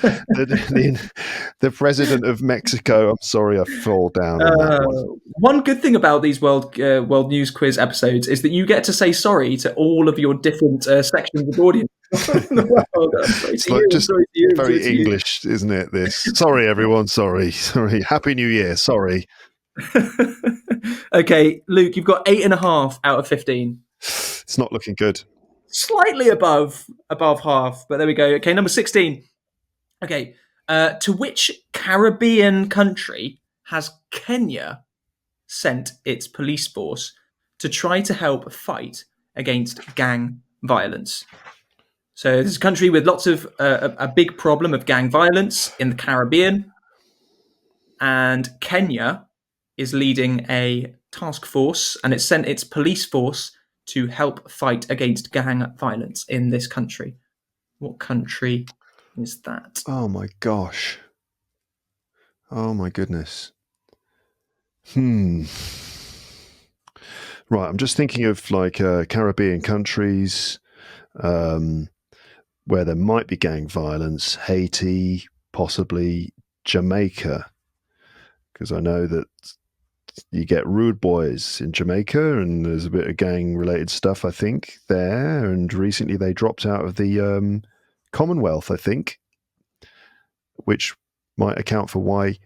the president of Mexico, I'm sorry I fall down on that one. One good thing about these world news quiz episodes is that you get to say sorry to all of your different sections of audience in the world. It's like just very English, isn't it, this? Sorry, everyone. Sorry. Happy New Year. Sorry. Okay, Luke, you've got 8.5 out of 15. It's not looking good. Slightly above half, but there we go. Okay, number 16. Okay, to which Caribbean country has Kenya sent its police force to try to help fight against gang violence? So this is a country with lots of a big problem of gang violence in the Caribbean, and Kenya is leading a task force, and it sent its police force to help fight against gang violence in this country. What country is that? Oh my gosh. Oh my goodness. Right, I'm just thinking of like Caribbean countries where there might be gang violence. Haiti, possibly Jamaica, because I know that you get rude boys in Jamaica and there's a bit of gang related stuff, I think, there. And recently they dropped out of the Commonwealth, I think, which might account for why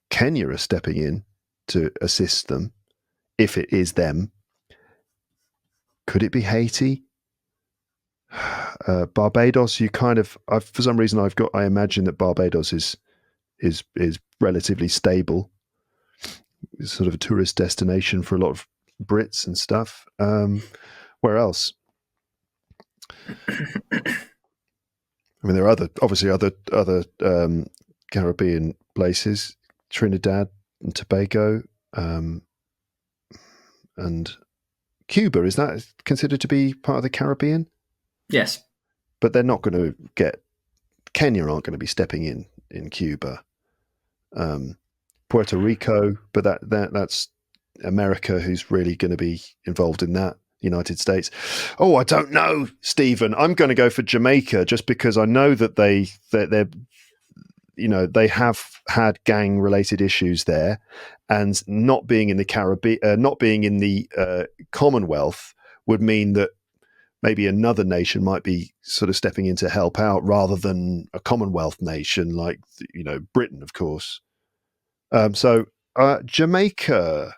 Kenya are stepping in to assist them, if it is them. Could it be Haiti? Barbados, for some reason I imagine that Barbados is relatively stable. It's sort of a tourist destination for a lot of Brits and stuff. Where else? I mean, there are other Caribbean places, Trinidad and Tobago, and Cuba. Is that considered to be part of the Caribbean? Yes. But they're not going to Kenya aren't going to be stepping in Cuba. Puerto Rico, but that's America who's really going to be involved in that. United States. Oh, I don't know, Stephen. I'm going to go for Jamaica just because I know that they have had gang related issues there, and not being in the Caribbean, not being in the Commonwealth would mean that maybe another nation might be sort of stepping in to help out rather than a Commonwealth nation like Britain, of course. So Jamaica.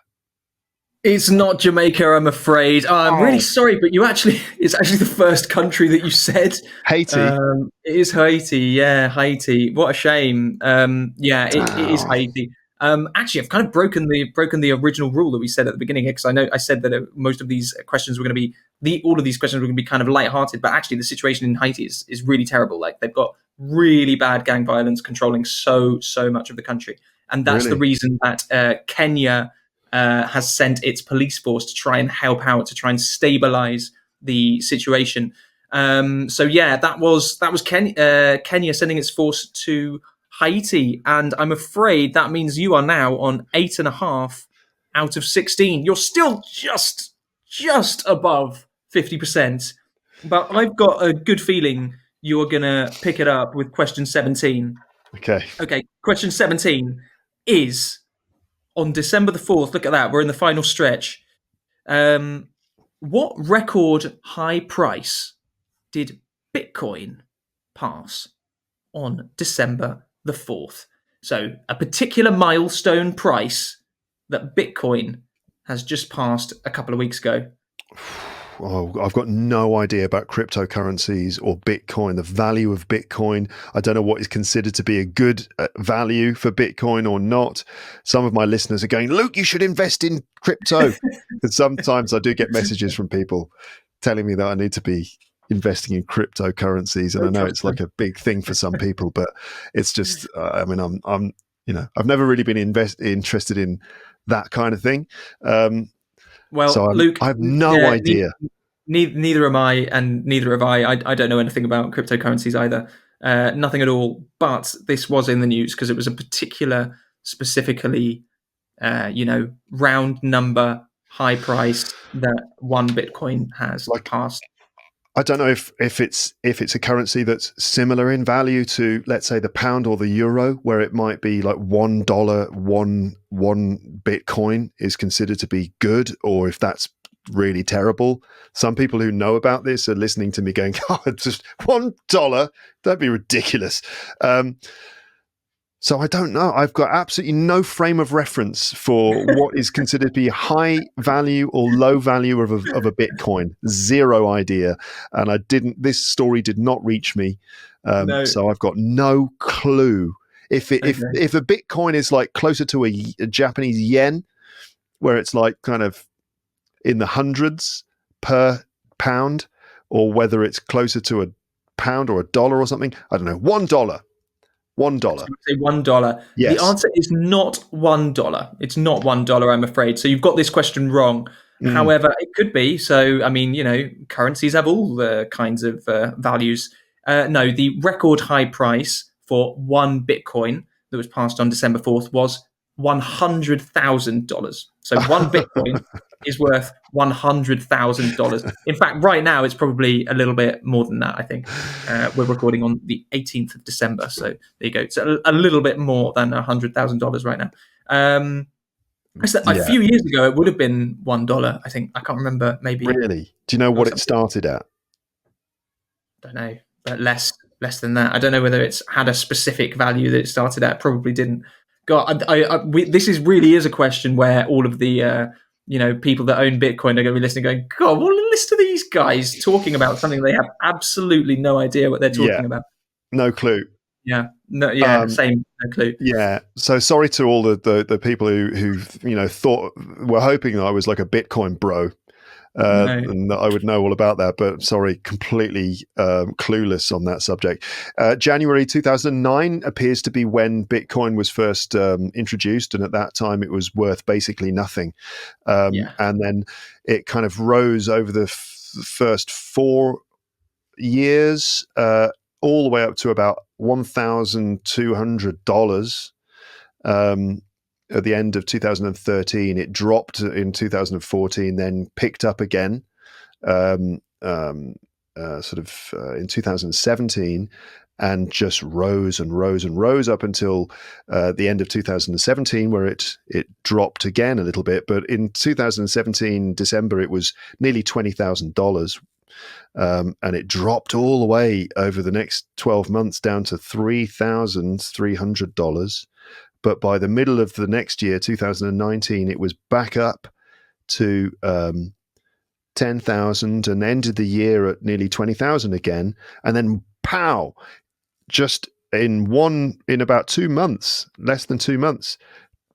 It's not Jamaica, I'm afraid. I'm really sorry, but it's actually the first country that you said. Haiti. It is Haiti. Yeah, Haiti. What a shame. It is Haiti. Actually, I've kind of broken the original rule that we said at the beginning here, because I know I said that most of these questions were going to be all of these questions were going to be kind of lighthearted, but actually the situation in Haiti is really terrible. Like, they've got really bad gang violence controlling so much of the country, and that's the reason that Kenya has sent its police force to try and help out, to try and stabilize the situation. So yeah, that was Kenya sending its force to Haiti, and I'm afraid that means you are now on 8.5 out of 16. You're still just above 50%, but I've got a good feeling you're gonna pick it up with question 17. Okay. Okay, question 17 is on December the 4th. Look at that, we're in the final stretch. What record high price did Bitcoin pass on December the 4th? So a particular milestone price that Bitcoin has just passed a couple of weeks ago. Oh, I've got no idea about cryptocurrencies or Bitcoin, the value of Bitcoin. I don't know what is considered to be a good value for Bitcoin or not. Some of my listeners are going, Luke, you should invest in crypto. Because sometimes I do get messages from people telling me that I need to be investing in cryptocurrencies. And I know it's like a big thing for some people, but it's just, I mean, I'm I've never really been interested in that kind of thing. Well, so Luke, I have no idea. Neither am I, and neither have I. I don't know anything about cryptocurrencies either. Nothing at all. But this was in the news because it was a particular, specifically, round number, high price that one Bitcoin has passed. I don't know if it's a currency that's similar in value to, let's say, the pound or the euro, where it might be like $1, one Bitcoin is considered to be good, or if that's really terrible. Some people who know about this are listening to me going, "Oh, it's just $1. That'd be ridiculous." So I don't know. I've got absolutely no frame of reference for what is considered to be high value or low value of a Bitcoin. Zero idea. And this story did not reach me. No. So I've got no clue. If a Bitcoin is like closer to a Japanese yen, where it's like kind of in the hundreds per pound, or whether it's closer to a pound or a dollar or something, I don't know. $1. $1. Say $1. Yes. The answer is not $1. It's not $1, I'm afraid. So you've got this question wrong. However, it could be. So, I mean, currencies have all the kinds of values. No, the record high price for one Bitcoin that was passed on December 4th was $100,000. So one Bitcoin is worth $100,000. In fact, right now it's probably a little bit more than that, I think. We're recording on the 18th of December. So there you go. It's a little bit more than $100,000 right now. A few years ago, it would have been $1, I think. I can't remember. Maybe. Really? Do you know what it started at? Don't know, but less than that. I don't know whether it's had a specific value that it started at. Probably didn't. God, this really is a question where all of the people that own Bitcoin are going to be listening, going, God, well, listen to these guys talking about something they have absolutely no idea what they're talking about. No clue. Yeah. No. Yeah. Same. No clue. Yeah. So sorry to all the people who thought were hoping that I was like a Bitcoin bro. And that I would know all about that, but sorry, completely clueless on that subject. January 2009 appears to be when Bitcoin was first introduced, and at that time it was worth basically nothing. And then it kind of rose over the first 4 years, all the way up to about $1,200. At the end of 2013, it dropped in 2014, then picked up again, in 2017, and just rose and rose and rose up until the end of 2017, where it dropped again a little bit. But in 2017 December, it was nearly $20,000, and it dropped all the way over the next 12 months down to $3,300. But by the middle of the next year, 2019, it was back up to 10,000 and ended the year at nearly 20,000 again. And then, pow, just in about 2 months, less than 2 months,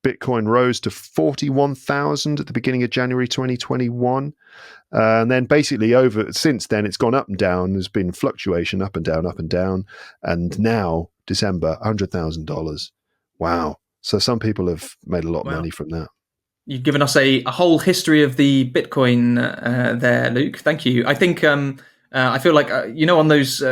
Bitcoin rose to 41,000 at the beginning of January 2021. And then basically since then, it's gone up and down. There's been fluctuation up and down, up and down. And now, December, $100,000. Wow. So some people have made a lot of money from that. You've given us a whole history of the Bitcoin there, Luke. Thank you. I think I feel like on those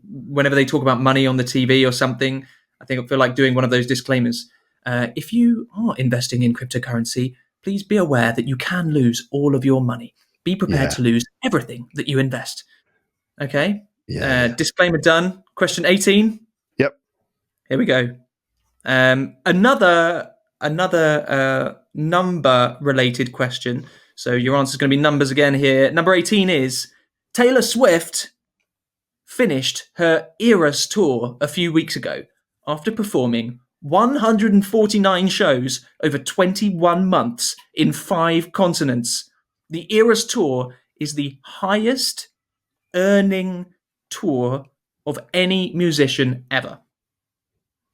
whenever they talk about money on the TV or something, I feel like doing one of those disclaimers. If you are investing in cryptocurrency, please be aware that you can lose all of your money. Be prepared to lose everything that you invest. Okay. Disclaimer done. Question 18. Yep. Here we go. Another number related question. So your answer is going to be numbers again here. Number 18 is Taylor Swift finished her Eras tour a few weeks ago after performing 149 shows over 21 months in 5 continents. The Eras tour is the highest earning tour of any musician ever.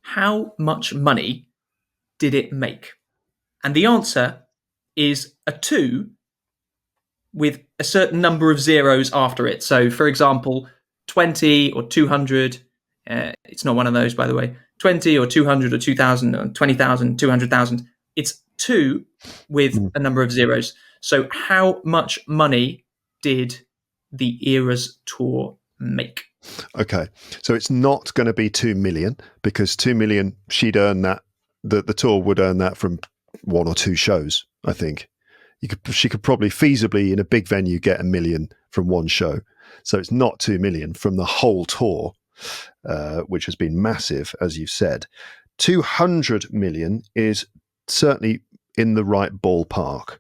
How much money did it make? And the answer is a 2 with a certain number of zeros after it. So, for example, 20 or 200. It's not one of those, by the way. 20 or 200 or 2,000 or 20,000, 200,000. It's 2 with a number of zeros. So how much money did the Eras tour make? Okay. So it's not going to be 2 million, because 2 million, she'd earn that. The tour would earn that from 1 or 2 shows, I think. She could probably feasibly, in a big venue, get 1 million from 1 show. So it's not 2 million from the whole tour, which has been massive, as you've said. 200 million is certainly in the right ballpark.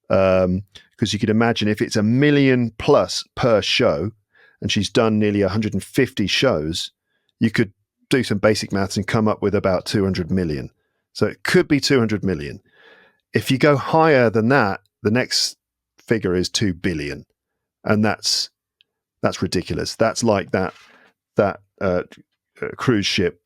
Because you could imagine if it's 1 million plus per show, and she's done nearly 150 shows, you could do some basic maths and come up with about 200 million. So it could be 200 million. If you go higher than that, the next figure is 2 billion. And that's ridiculous. That's like that cruise ship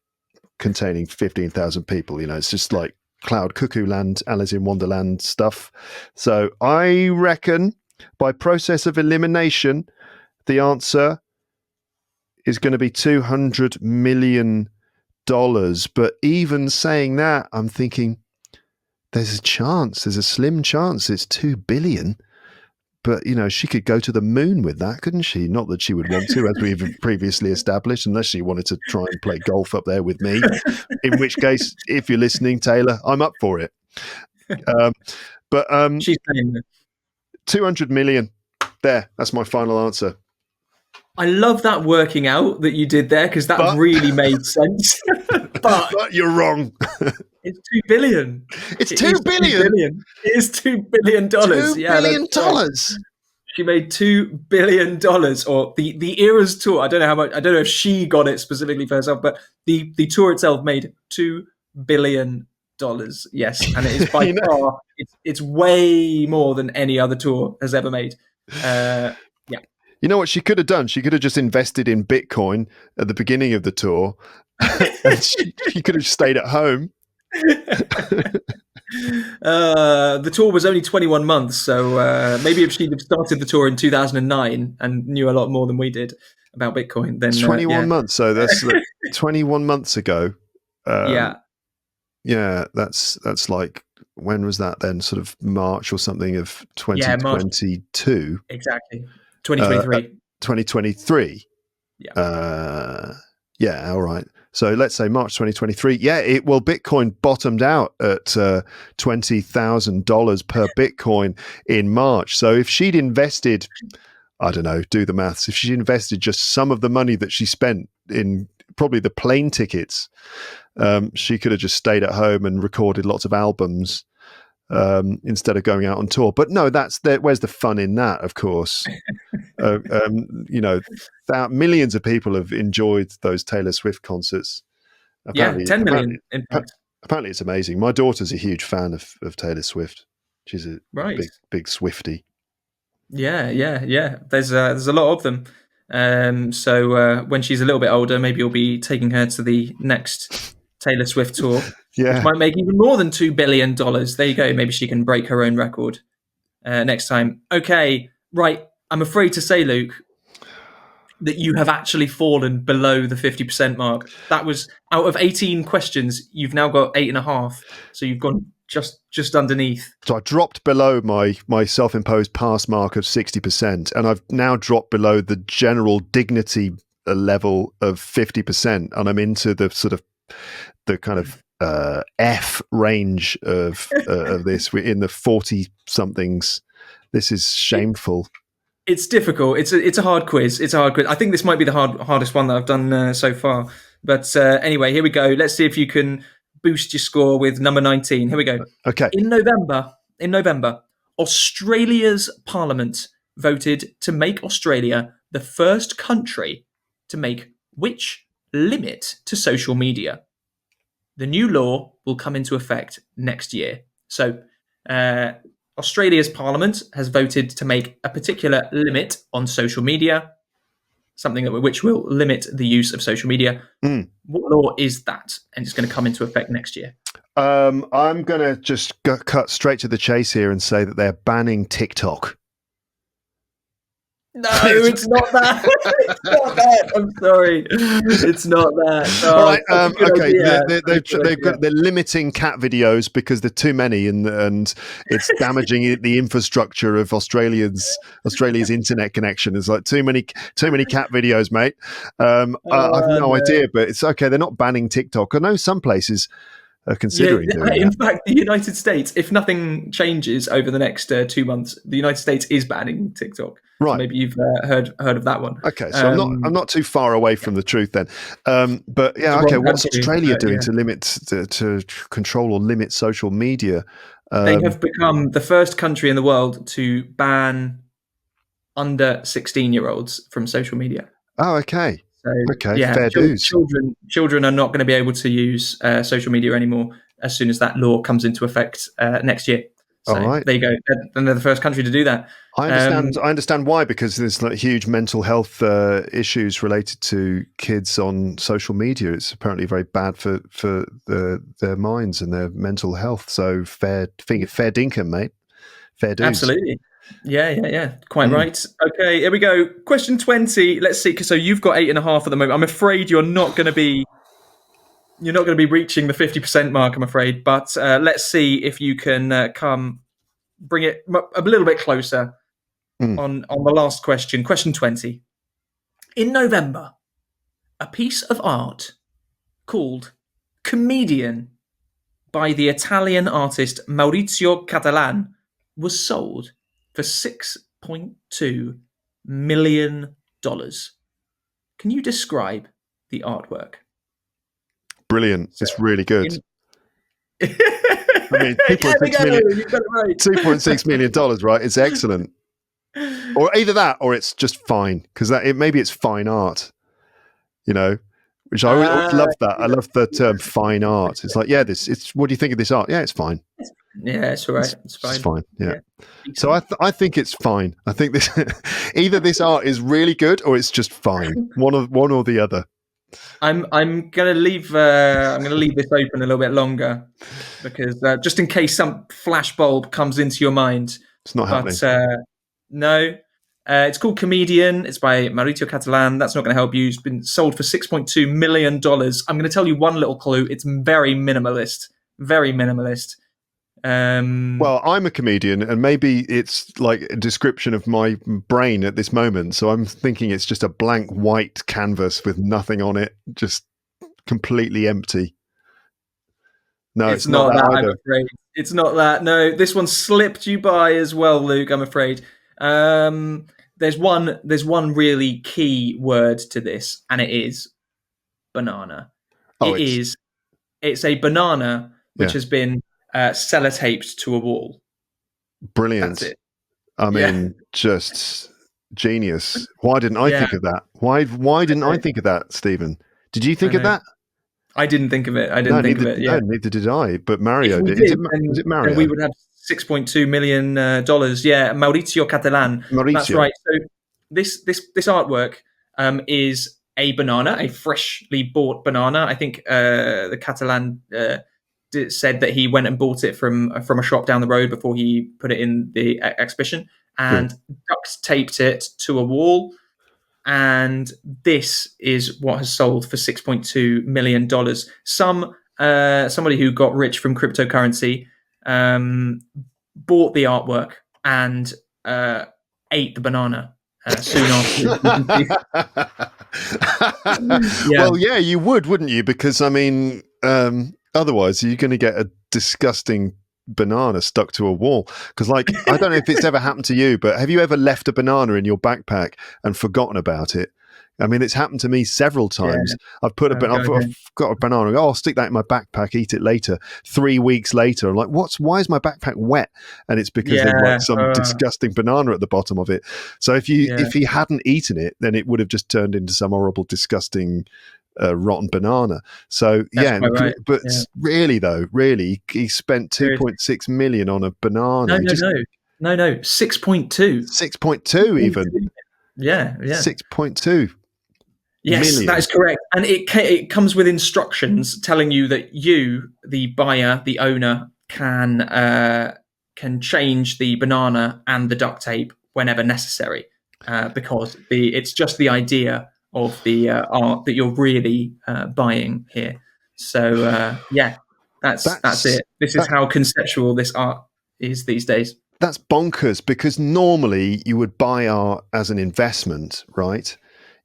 containing 15,000 people. It's just like Cloud Cuckoo Land, Alice in Wonderland stuff. So I reckon by process of elimination, the answer is going to be $200 million. But even saying that, I'm thinking there's a slim chance it's 2 billion. But, she could go to the moon with that, couldn't she? Not that she would want to, as we've previously established, unless she wanted to try and play golf up there with me. In which case, if you're listening, Taylor, I'm up for it. She's saying that. 200 million. There, that's my final answer. I love that working out that you did there, because that really made sense. but you're wrong. It's 2 billion. It's 2 billion. It is $2 billion. $2 billion. She made $2 billion, or the Eras tour. I don't know how much. I don't know if she got it specifically for herself, but the tour itself made $2 billion. Yes, and it is by far. It's way more than any other tour has ever made. You know what she could have done? She could have just invested in Bitcoin at the beginning of the tour. And she could have stayed at home. The tour was only 21 months, so maybe if she'd have started the tour in 2009 and knew a lot more than we did about Bitcoin, then 21 months. So that's 21 months ago. That's like, when was that then? Sort of March or something of 2022. Exactly. 2023. 2023. All right. So let's say March 2023. Bitcoin bottomed out at $20,000 per Bitcoin in March. So if she'd invested, I don't know, do the maths, if she'd invested just some of the money that she spent in probably the plane tickets, she could have just stayed at home and recorded lots of albums instead of going out on tour. But no, where's the fun in that, of course? Millions of people have enjoyed those Taylor Swift concerts. Apparently, 10 million, in fact. Apparently it's amazing. My daughter's a huge fan of Taylor Swift. She's a big Swiftie. Yeah. There's a lot of them. So when she's a little bit older, maybe you'll be taking her to the next Taylor Swift tour, which might make even more than $2 billion. There you go. Maybe she can break her own record next time. Okay, right. I'm afraid to say, Luke, that you have actually fallen below the 50% mark. That was out of 18 questions. You've now got 8.5. So you've gone just underneath. So I dropped below my self-imposed pass mark of 60%, and I've now dropped below the general dignity level of 50%, and I'm into the sort of the kind of F range of this. We're in the 40 somethings. This is shameful. It's difficult. It's a hard quiz. I think this might be the hardest one that I've done so far. But anyway, here we go. Let's see if you can boost your score with number 19. Here we go. Okay. In November, Australia's parliament voted to make Australia the first country to make which limit to social media? The new law will come into effect next year. So, Australia's parliament has voted to make a particular limit on social media, something which will limit the use of social media. What law is that? And it's going to come into effect next year. I'm going to just cut straight to the chase here and say that they're banning TikTok. No, it's not that. It's not that. I'm sorry. It's not that. All right. Okay. They're limiting cat videos because they're too many, and it's damaging the infrastructure of Australia's internet connection. It's like too many cat videos, mate. I've no idea, but it's okay. They're not banning TikTok. I know some places are considering doing that. In fact, the United States, if nothing changes over the next 2 months, the United States is banning TikTok. Right. So maybe you've heard of that one. Okay, so I'm not too far away from the truth then. But yeah, okay. What's Australia doing to limit to control or limit social media? They have become the first country in the world to ban under 16-year-olds from social media. Oh, okay. So, okay, fair dues. Children are not going to be able to use social media anymore as soon as that law comes into effect next year. So all right. There you go. And they're the first country to do that. I understand why, because there's like huge mental health issues related to kids on social media. It's apparently very bad for their minds and their mental health. So fair dinkum, mate. Fair dues. Absolutely. Yeah. Quite right. Okay, here we go. Question 20. Let's see. So you've got 8.5 at the moment. I'm afraid you're not going to be reaching the 50% mark, I'm afraid. But let's see if you can bring it a little bit closer on the last question. Question 20. In November, a piece of art called Comedian by the Italian artist Maurizio Cattelan was sold for $6.2 million. Can you describe the artwork? Brilliant. It's really good. I mean, $2.6 million, right? It's excellent. Or either that, or it's just fine, because maybe it's fine art, which I always love that. I love the term fine art. It's like, what do you think of this art? Yeah, it's fine. Yeah, it's all right. It's fine. It's fine. Yeah. So I think it's fine. I think this either this art is really good or it's just fine. One or the other. I'm gonna leave this open a little bit longer because just in case some flashbulb comes into your mind. It's not happening. No. It's called Comedian. It's by Maurizio Cattelan. That's not going to help you. It's been sold for $6.2 million. I'm going to tell you one little clue. It's very minimalist. Very minimalist. Well, I'm a comedian, and maybe it's like a description of my brain at this moment. So I'm thinking it's just a blank white canvas with nothing on it, just completely empty. No, it's not that either. I'm afraid. It's not that. No, this one slipped you by as well, Luke. I'm afraid. There's one really key word to this, and it is banana. It's a banana which has been sellotaped to a wall. Brilliant. That's it. I mean, just genius. Why didn't I think of that? Why didn't I think of that, Stephen? Did you think of that? I didn't think of it. No, neither did I. But Mario did. Is it Mario? Then we would have $6.2 million. Yeah, Maurizio Cattelan. That's right. So this artwork is a banana, a freshly bought banana. I think the Cattelan said that he went and bought it from a shop down the road before he put it in the exhibition and duct taped it to a wall. And this is what has sold for $6.2 million. Somebody who got rich from cryptocurrency bought the artwork and ate the banana soon after. Yeah, Well, yeah, you would, wouldn't you? Because I mean, otherwise you're going to get a disgusting banana stuck to a wall. Because, like, I don't know if it's ever happened to you, but have you ever left a banana in your backpack and forgotten about it? I mean, it's happened to me several times. I've put I've got a banana. Oh, I'll stick that in my backpack, eat it later. 3 weeks later, I'm like, why is my backpack wet? And it's because there's like some disgusting banana at the bottom of it. So if he hadn't eaten it, then it would have just turned into some horrible, disgusting, rotten banana. So That's right. But really, he spent 2.6 million on a banana. No, 6.2. 6.2 even. Yeah. 6.2. Yes, million. That is correct. And it comes with instructions telling you that you, the buyer, the owner, can change the banana and the duct tape whenever necessary, because it's just the idea of the art that you're really buying here. So that's it. This is how conceptual this art is these days. That's bonkers, because normally you would buy art as an investment, right?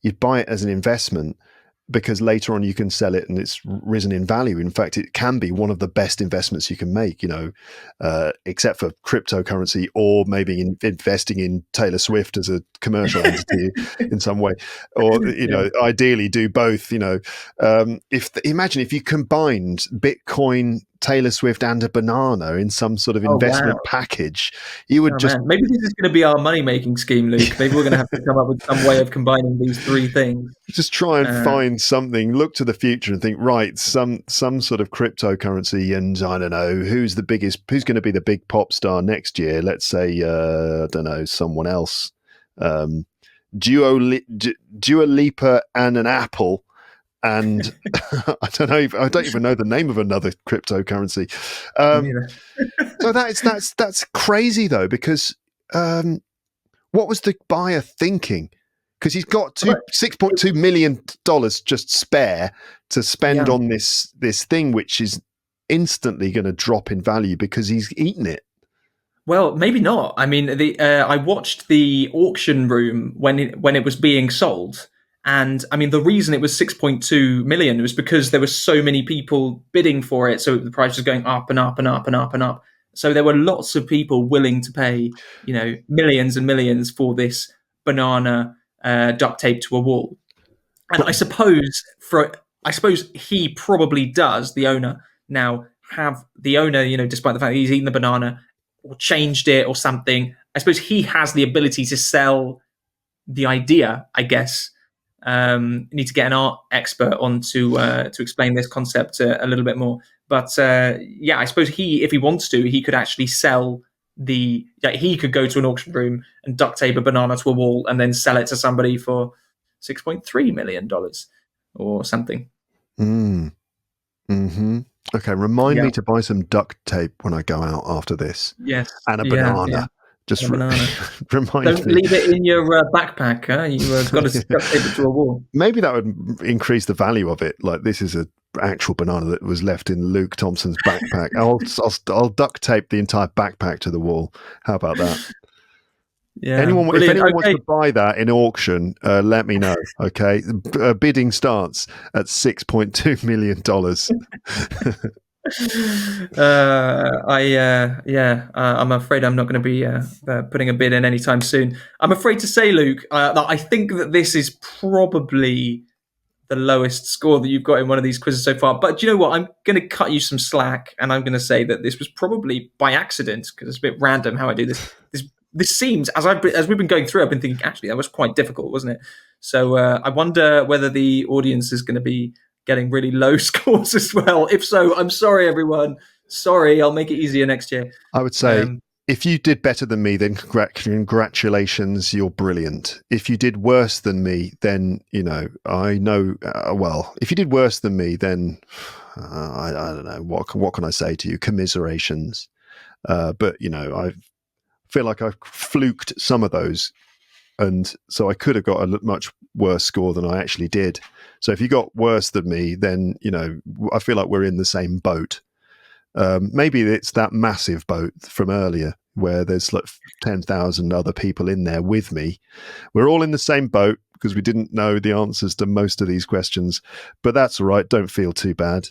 You'd buy it as an investment because later on you can sell it and it's risen in value. In fact, it can be one of the best investments you can make, except for cryptocurrency, or maybe investing in Taylor Swift as a commercial entity in some way, or, ideally do both. Imagine if you combined Bitcoin, Taylor Swift and a banana in some sort of investment package, you would maybe this is going to be our money-making scheme, Luke. Maybe we're going to have to come up with some way of combining these three things. Just try and find something, look to the future and think, right, some sort of cryptocurrency, and I don't know, who's going to be the big pop star next year? Let's say, I don't know, someone else. Dua Lipa and an apple. And I don't even know the name of another cryptocurrency. So that's crazy though, because what was the buyer thinking? Because he's got $6.2 million just spare to spend on this thing, which is instantly going to drop in value because he's eaten it. Well, maybe not. I mean, I watched the auction room when it was being sold. And I mean, the reason it was 6.2 million was because there were so many people bidding for it. So the price was going up and up and up and up and up. So there were lots of people willing to pay, millions and millions for this banana duct tape to a wall. And I suppose he probably does, the owner, now have the owner, despite the fact that he's eaten the banana or changed it or something, I suppose he has the ability to sell the idea, I guess. Need to get an art expert on to explain this concept a little bit more. But I suppose if he wants to, he could actually sell he could go to an auction room and duct tape a banana to a wall and then sell it to somebody for $6.3 million or something. Mm-hmm. Okay, remind me to buy some duct tape when I go out after this. Yes. And a banana. Yeah. Just remind Don't me. leave it in your backpack. Huh? You've got to duct tape it to a wall. Maybe that would increase the value of it. Like, this is an actual banana that was left in Luke Thompson's backpack. I'll duct tape the entire backpack to the wall. How about that? Yeah. If anyone wants to buy that in auction, let me know. Okay, bidding starts at $6.2 million. I'm afraid I'm not going to be putting a bid in anytime soon. I'm afraid to say, Luke, that I think that this is probably the lowest score that you've got in one of these quizzes so far. But do you know what? I'm going to cut you some slack, and I'm going to say that this was probably by accident, because it's a bit random how I do this. This seems, as we've been going through, I've been thinking, actually, that was quite difficult, wasn't it? So I wonder whether the audience is going to be getting really low scores as well. If so, I'm sorry, everyone. Sorry, I'll make it easier next year. I would say, if you did better than me, then congratulations, you're brilliant. If you did worse than me, then, I know, if you did worse than me, then I don't know, what can I say to you? Commiserations. But, I feel like I fluked some of those. And so I could have got a much worse score than I actually did. So if you got worse than me, then, I feel like we're in the same boat. Maybe it's that massive boat from earlier where there's like 10,000 other people in there with me. We're all in the same boat because we didn't know the answers to most of these questions, but that's all right. Don't feel too bad.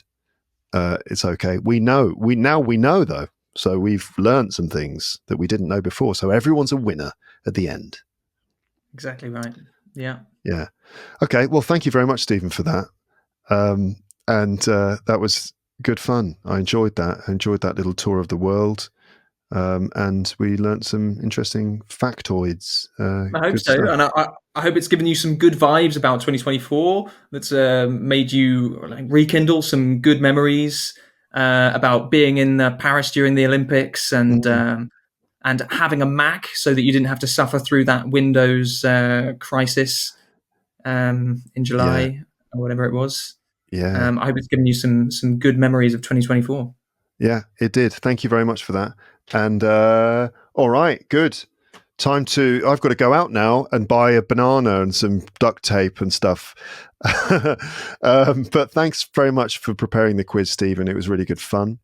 It's okay. We know though. So we've learned some things that we didn't know before. So everyone's a winner at the end. Exactly right. Yeah. Yeah. Okay. Well, thank you very much, Stephen, for that. And that was good fun. I enjoyed that. I enjoyed that little tour of the world. And we learnt some interesting factoids. I hope so. Stuff. And I hope it's given you some good vibes about 2024. That's made you rekindle some good memories about being in Paris during the Olympics and having a Mac so that you didn't have to suffer through that Windows crisis in July or whatever it was. Yeah. I hope it's given you some good memories of 2024. Yeah, it did. Thank you very much for that. And all right, good. I've got to go out now and buy a banana and some duct tape and stuff. But thanks very much for preparing the quiz, Stephen. It was really good fun.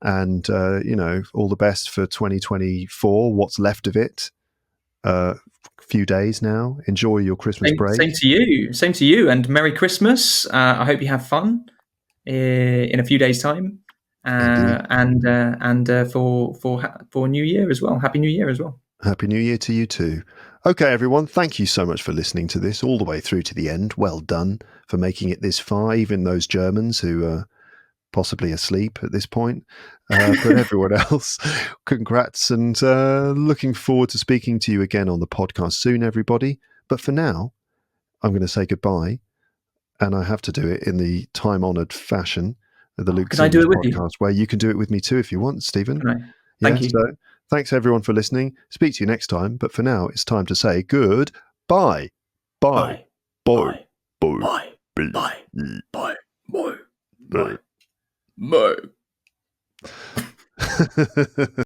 And, all the best for 2024, what's left of it. Few days now. Enjoy your Christmas break. Same to you. And Merry Christmas. I hope you have fun in a few days' time. And for New Year as well. Happy New Year as well. Happy New Year to you too. Okay, everyone, thank you so much for listening to this all the way through to the end. Well done for making it this far, even those Germans who are possibly asleep at this point. But everyone else, congrats, and looking forward to speaking to you again on the podcast soon, everybody. But for now, I'm going to say goodbye, and I have to do it in the time-honoured fashion of the Luke's English podcast, where you can do it with me too if you want, Stephen. Thank you. So thanks everyone for listening. Speak to you next time. But for now, it's time to say goodbye. Bye. Bye. Bye. Bye. Bye. Bye. Bye. Bye. Bye.